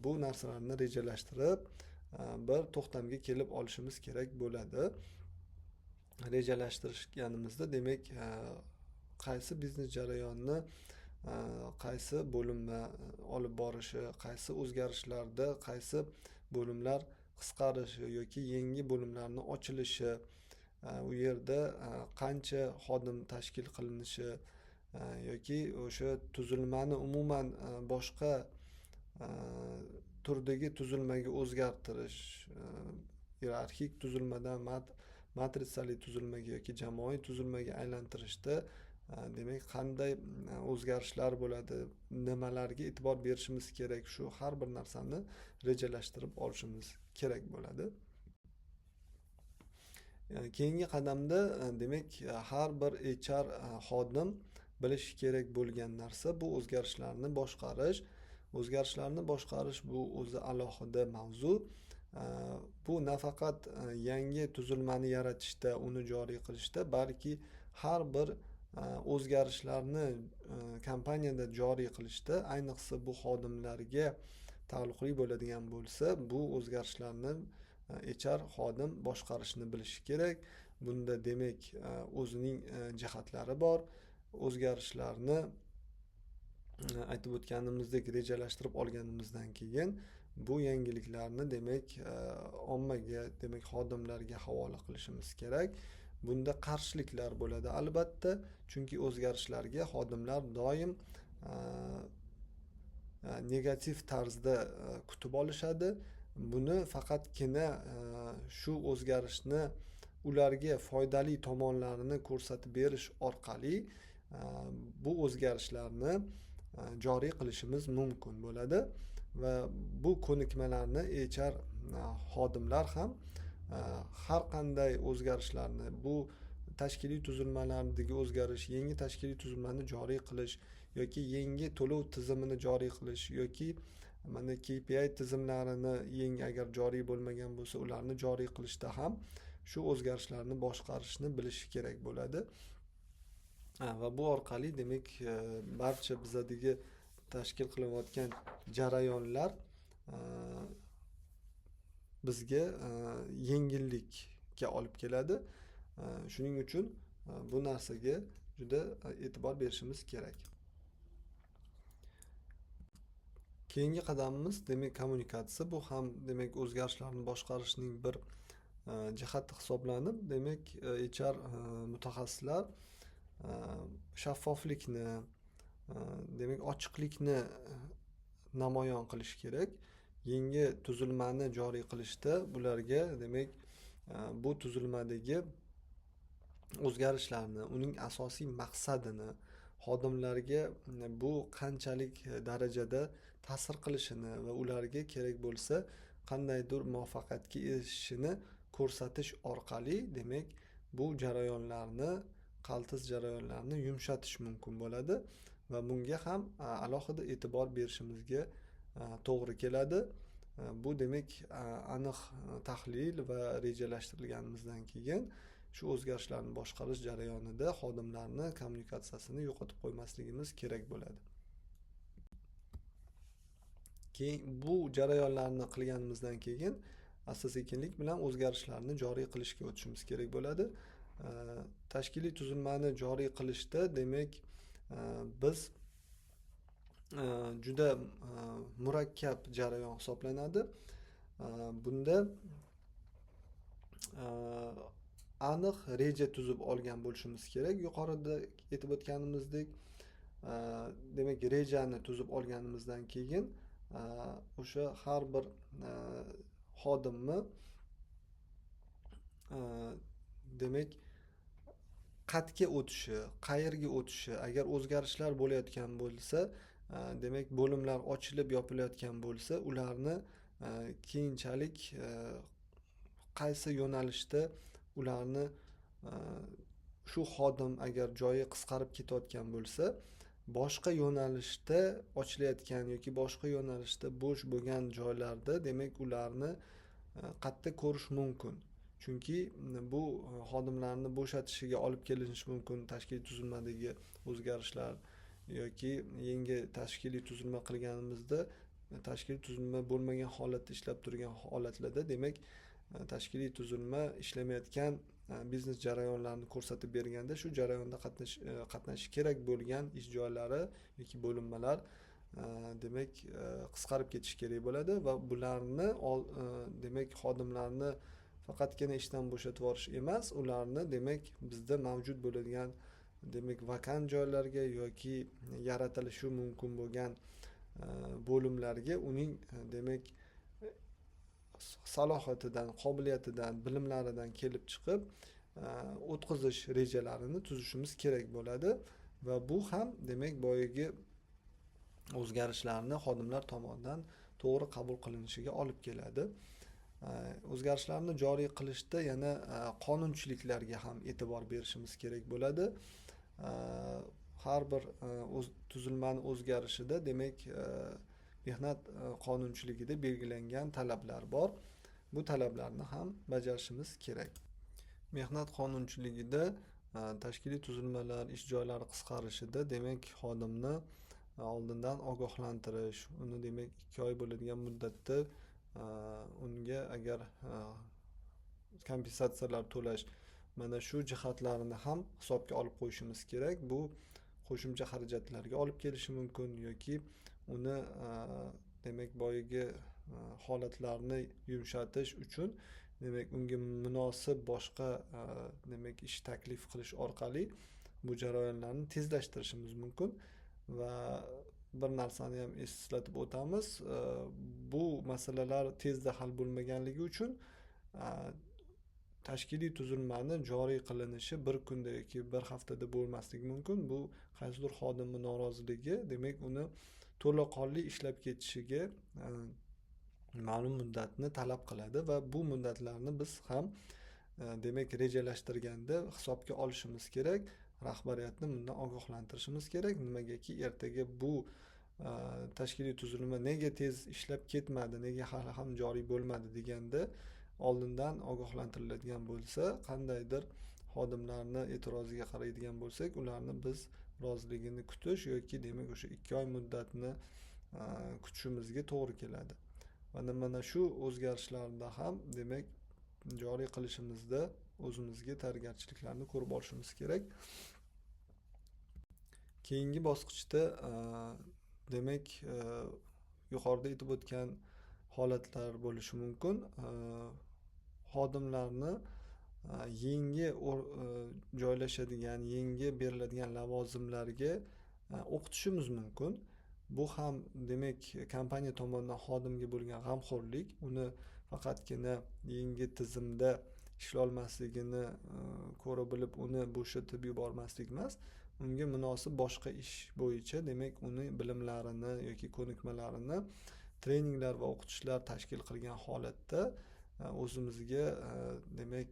bu narsalarni rejalashtirib bir to'xtamga kelib olishimiz kerak bo'ladi. Rejalashtirganimizda demak qaysi biznes jarayonni qaysi bo'limni olib borishi, qaysi o'zgarishlarda qaysi bo'limlar qisqarishi yoki yangi bo'limlarni ochilishi, u yerda qancha xodim tashkil qilinishi yoki o'sha tuzilmani umuman boshqa turdagi tuzilmaga o'zgartirish, iyerarxik tuzilmadan matritsali tuzilmaga yoki jamoaviy tuzilmaga aylantirishda demak qanday o'zgarishlar bo'ladi, nimalarga e'tibor berishimiz kerak, shu har bir narsani rejalashtirib olishimiz kerak bo'ladi. Keyingi qadamda demak har bir HR xodim bilish kerak bo'lgan narsa bu o'zgarishlarni boshqarish. O'zgarishlarni boshqarish bu o'zi alohida mavzu. Bu nafaqat yangi tuzilmani yaratishda, uni joriy qilishda, balki har bir o'zgarishlarni kompaniyada joriy qilishda, ayniqsa bu xodimlarga taalluqli bo'ladigan bo'lsa, bu o'zgarishlarni HR xodim boshqarishni bilishi kerak. Bunda demak o'zining jihatlari bor. O'zgarishlarni aytib o'tganimizdek rejalashtirib olganimizdan keyin bu yangiliklarni demak ommaga, demak xodimlarga havola qilishimiz kerak. Bunda qarshiliklar bo'ladi albatta, chunki o'zgarishlarga xodimlar doim negativ tarzda kutib olishadi. Buni faqatgina shu o'zgarishni ularga foydali tomonlarini ko'rsatib berish orqali bu o'zgarishlarni joriy qilishimiz mumkin bo'ladi va bu ko'nikmalarni HR xodimlar ham har qanday o'zgarishlarni, bu tashkiliy tuzilmalardagi o'zgarish, yangi tashkiliy tuzilmani joriy qilish yoki yangi to'lov tizimini joriy qilish yoki mana KPI tizimlarini yangi agar joriy bo'lmagan bo'lsa, ularni joriy qilishda ham shu o'zgarishlarni boshqarishni bilishi kerak bo'ladi. Va bu orqali demak barcha bizadagi tashkil qilinayotgan jarayonlar bizga yengillikka olib keladi. Shuning uchun bu narsaga juda e'tibor berishimiz kerak. Keyingi qadamimiz demak kommunikatsiya. Bu ham demak o'zgarishlarni boshqarishning bir jihati hisoblanib, demak HR mutaxassislar shaffoflikni, demak ochiqlikni namoyon qilish kerak. Yangi tuzilmani joriy qilishda ularga demak bu tuzilmadagi o'zgarishlarni, uning asosiy maqsadini, xodimlarga bu qanchalik darajada ta'sir qilishini va ularga kerak bo'lsa qandaydir muvaffaqiyatga erishishini ko'rsatish orqali demak bu jarayonlarni, qaltis jarayonlarni yumshatish mumkin bo'ladi va bunga ham alohida e'tibor berishimizga to'g'ri keladi. Bu demak aniq tahlil va rejalashtirilganimizdan keyin shu o'zgarishlarni boshqarish jarayonida xodimlarni kommunikatsiyasini yo'qotib qo'ymasligimiz kerak bo'ladi. Keyin bu jarayonlarni qilganimizdan keyin asta-sekinlik bilan o'zgarishlarni joriy qilishga o'tishimiz kerak bo'ladi. Tashkiliy tuzilmani joriy qilishda demak biz juda murakkab jarayon hisoblanadi. Bunda aniq reja tuzib olgan bo'lishimiz kerak. Yuqorida aytib o'tganimizdek, demak rejani tuzib olganimizdan keyin o'sha har bir xodimni demak qatga o'tishi, qayerga o'tishi, agar o'zgarishlar bo'layotgan bo'lsa, demak bo'limlar ochilib yopilayotgan bo'lsa, ularni keyinchalik qaysi yo'nalishda ularni shu xodim agar joyi qisqarib ketayotgan bo'lsa, boshqa yo'nalishda ochilayotgan yoki boshqa yo'nalishda bo'sh bo'lgan joylarda demak ularni qayerda ko'rish mumkin. Chunki bu xodimlarni bo'shatishiga olib kelinishi mumkin tashkiliy tuzilmadagi o'zgarishlar yoki yangi tashkiliy tuzilma qilganimizda tashkiliy tuzilma bo'lmagan holatda ishlab turgan holatlarda demak tashkiliy tuzilma ishlamayotgan biznes jarayonlarini ko'rsatib berganda shu jarayonda qatnashish kerak bo'lgan ish joylari yoki bo'linmalar demak qisqarib ketishi kerak bo'ladi va bularni demak xodimlarni faqatgina ishdan bo'shatib yuborish emas, ularni demak bizda mavjud bo'ladigan demak vakant joylarga yoki yaratilishi mumkin bo'lgan bo'limlarga uning demak salohiyatidan, qobiliyatidan, bilimlaridan kelib chiqib o'tkazish rejalarini tuzishimiz kerak bo'ladi va bu ham demak boyagi o'zgarishlarni xodimlar tomonidan to'g'ri qabul qilinishiga olib keladi. O'zgarishlarni joriy qilishda yana qonunchiliklarga ham e'tibor berishimiz kerak bo'ladi. har bir tuzilmani o'zgarishida demak mehnat qonunchiligida belgilangan talablar bor. Bu talablarni ham bajarishimiz kerak. Mehnat qonunchiligida tashkiliy tuzilmalar, ish joylari qisqarishida demak xodimni oldindan ogohlantirish, uni demak 2 oy bo'ladigan muddatda unga agar kompensatsiyalar to'lash, mana shu jihatlarini ham hisobga olib qo'yishimiz kerak. Bu qo'shimcha xarajatlarga olib kelishi mumkin yoki uni demak boyagi holatlarni yumshatish uchun demak unga munosib boshqa demak ish taklif qilish orqali bu jarayonlarni tezlashtirishimiz mumkin. Va bir narsani ham eslatib o'tamiz, bu masalalar tezda hal bo'lmaganligi uchun tashkiliy tuzilmani joriy qilinishi bir kunda yoki bir haftada bo'lmasligi mumkin. Bu qaysidir xodimning noroziligi demak uni to'laqonli ishlab ketishiga ma'lum muddatni talab qiladi va bu muddatlarni biz ham demak rejalashtirganda hisobga olishimiz kerak. Rahbariyatni bundan ogohlantirishimiz kerak. Nimagaki ertaga bu tashkiliy tuzilma nega tez ishlab ketmadi, nega hali ham joriy bo'lmadi deganda oldindan ogohlantiriladigan bo'lsa, qandaydir xodimlarni e'tiroziga qaraydigan bo'lsak, ularni biz roziligini kutish yoki demak o'sha 2 oy muddatni kutishimizga to'g'ri keladi. Va mana shu o'zgarishlarda ham demak joriy qilishimizda o'zimizga tayyorgarchiliklarni ko'rib olishimiz kerak. Keyingi bosqichda demak yuqorida aytib o'tgan holatlar bo'lishi mumkin. Xodimlarni yangi joylashadigan, yangi beriladigan lavozimlarga o'qitishimiz mumkin. Bu ham demak kompaniya tomonidan xodimga bo'lgan g'amxo'rlik, uni faqatgina yangi tizimda ishlolmasligini ko'ra bilib uni bo'shatib yubormaslik emas, unga munosib boshqa ish bo'yicha demak uni bilimlarini yoki ko'nikmalarini treninglar va o'qitishlar tashkil qilgan holatda o'zimizga demak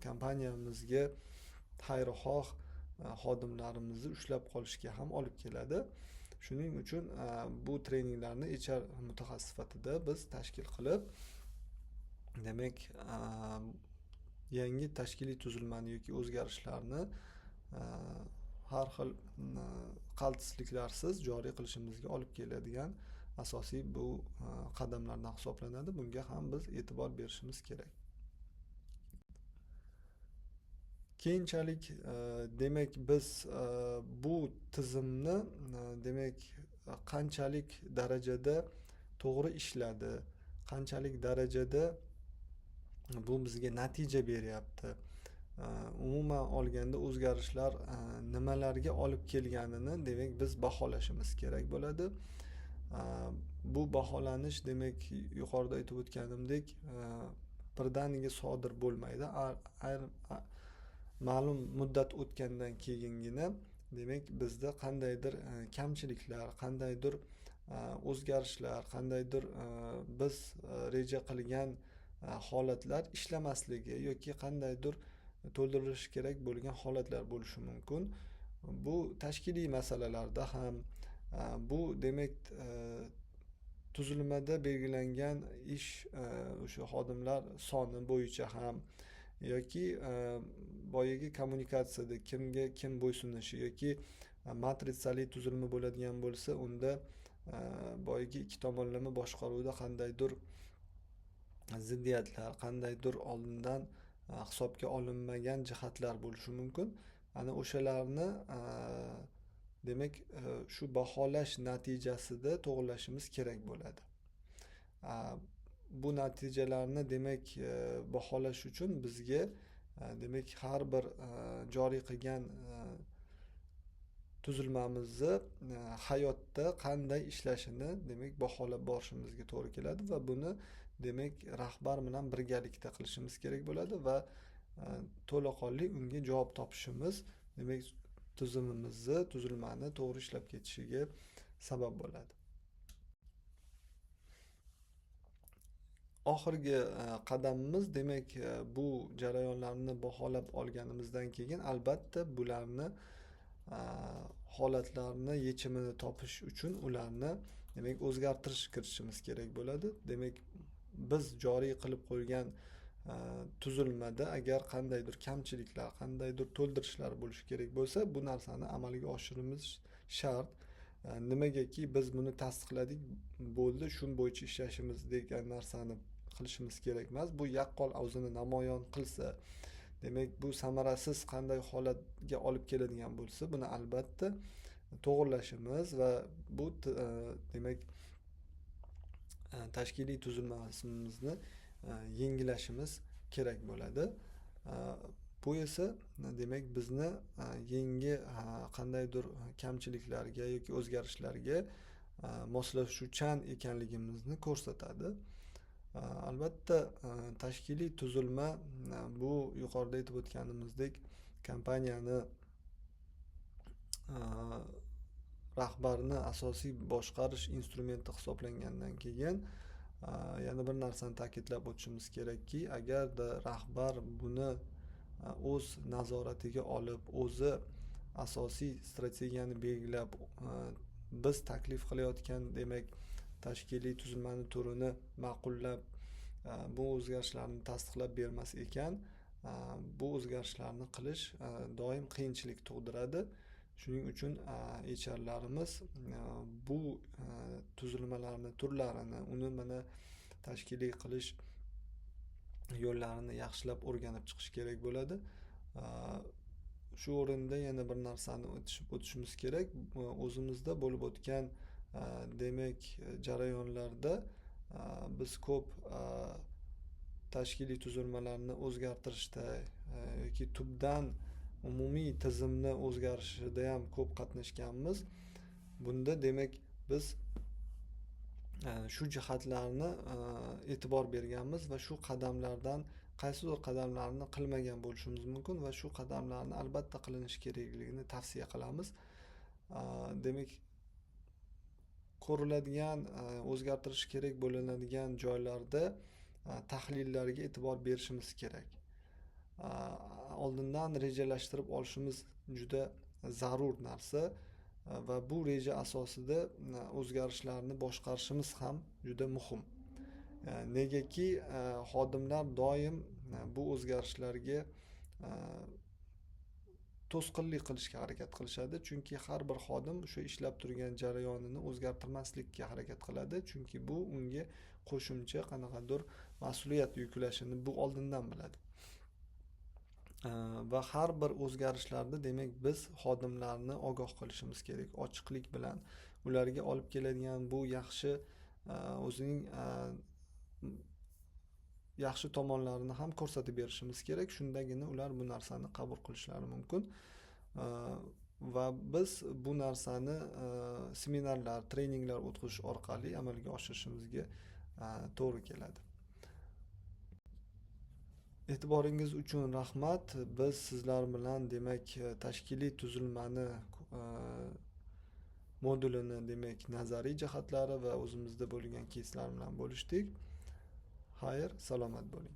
kompaniyamizga xayrixoh xodimlarimizni ushlab qolishga ham olib keladi. Shuning uchun bu treninglarni HR mutaxassis sifatida biz tashkil qilib, demak yangi tashkiliy tuzilmani yoki o'zgarishlarni har xil qaltisliklarsiz joriy qilishimizga olib keladigan asosiy bu qadamlardan hisoblanadi. Bunga ham biz e'tibor berishimiz kerak. Keyinchalik demak biz bu tizimni demak qanchalik darajada to'g'ri ishladi, qanchalik darajada bu bizga natija beryapti, umuman olganda o'zgarishlar nimalarga olib kelganini demak biz baholashimiz kerak bo'ladi. Bu baholanish demak yuqorida aytib o'tganimdek birdaniga sodir bo'lmaydi. Ma'lum muddat o'tgandan keyingina demak bizda qandaydir kamchiliklar, qandaydir o'zgarishlar, qandaydir biz reja qilgan holatlar ishlamasligi yoki qandaydir to'ldirilishi kerak bo'lgan holatlar bo'lishi mumkin. Bu tashkiliy masalalarda ham, bu demak tuzilmada belgilangan ish o'sha xodimlar soni bo'yicha ham yoki boyagi kommunikatsiyada kimga kim bo'ysunishi yoki matritsali tuzilma bo'ladigan bo'lsa, unda boyagi ikki tomonlama boshqaruvda qandaydir ziddiyatlar, qandaydir oldindan hisobga olinmagan jihatlar bo'lishi mumkin. Ana o'shalarni demak shu baholash natijasida to'g'rilashimiz kerak bo'ladi. Bu natijalarni demak baholash uchun bizga demak har bir joriy qilgan tuzilmamizni hayotda qanday ishlashini demak baholab borishimizga to'g'ri keladi va buni demak rahbar bilan birgalikda qilishimiz kerak bo'ladi va to'laqonli unga javob topishimiz demak tuzilmani to'g'ri ishlab ketishiga sabab bo'ladi. Oxirgi qadamimiz demak bu jarayonlarni baholab olganimizdan keyin albatta bularni holatlarni yechimini topish uchun ularni demak o'zgartirish kiritishimiz kerak bo'ladi. Demak, biz joriy qilib qo'ygan tuzilmada agar qandaydir kamchiliklar, qandaydir to'ldirishlar bo'lishi kerak bo'lsa, bu narsani amalga oshirishimiz shart. Nimagaki biz buni tasdiqladik, bo'ldi, shu bo'yicha ishlashimiz degan narsani qilishimiz kerak emas. Bu yaqqol o'zini namoyon qilsa, demak bu samarasiz qanday holatga olib keladigan bo'lsa, buni albatta to'g'irlashimiz va bu demak tashkiliy tuzilmamizni yengillashimiz kerak bo'ladi. Bu esa demak bizni yangi qandaydir kamchiliklarga yoki o'zgarishlarga moslashuvchan ekanligimizni ko'rsatadi. Albatta tashkiliy tuzilma bu yuqorida aytib o'tganimizdek kompaniyani rahbarni asosiy boshqarish instrumenti hisoblangandan keyin yana bir narsani ta'kidlab o'tishimiz kerakki, agarda rahbar buni o'z nazoratiga olib, o'zi asosiy strategiyani belgilab, biz taklif qilayotgan demak tashkiliy tuzilmani turini ma'qullab, bu o'zgarishlarni tasdiqlab bermas ekan, bu o'zgarishlarni qilish doim qiyinchilik tug'diradi. Shuning uchun HRlarimiz bu tuzilmalarni turlarini, uni mana tashkiliy qilish yo'llarini yaxshilab o'rganib chiqish kerak bo'ladi. Shu o'rinda yana bir narsani o'tishimiz kerak. O'zimizda bo'lib o'tgan demak jarayonlarda biz ko'p tashkiliy tuzilmalarni o'zgartirishda yoki tubdan umumiy tizimni o'zgarishida ham ko'p qatnashganmiz. Bunda demak biz shu jihatlarni e'tibor berganmiz va shu qadamlardan qaysidir qadamlarni qilmagan bo'lishimiz mumkin va shu qadamlarni albatta qilinishi kerakligini tavsiya qilamiz. Demak, ko'riladigan, o'zgartirish kerak bo'linadigan joylarda tahlillarga e'tibor berishimiz kerak. Oldindan rejalashtirib olishimiz juda zarur narsa va bu reja asosida o'zgarishlarni boshqarishimiz ham juda muhim. Negaki xodimlar doim bu o'zgarishlarga to'sqinlik qilishga harakat qilishadi, chunki har bir xodim o'sha ishlab turgan jarayonini o'zgartirmaslikka harakat qiladi, chunki bu unga qo'shimcha qanaqadir mas'uliyat yuklashini bu oldindan biladi. Va har bir o'zgarishlarda demak biz xodimlarni ogoh qilishimiz kerak, ochiqlik bilan ularga olib keladigan bu yaxshi o'zining yaxshi tomonlarini ham ko'rsatib berishimiz kerak. Shundagina ular bu narsani qabul qilishlari mumkin. Va biz bu narsani seminarlar, treninglar o'tkazish orqali amalga oshirishimizga to'g'ri keladi. E'tiboringiz uchun rahmat. Biz sizlar bilan demak tashkiliy tuzilmani modulini demak nazariy jihatlari va o'zimizda bo'lgan keyslar bilan bo'lishdik. Xayr, salomat bo'ling.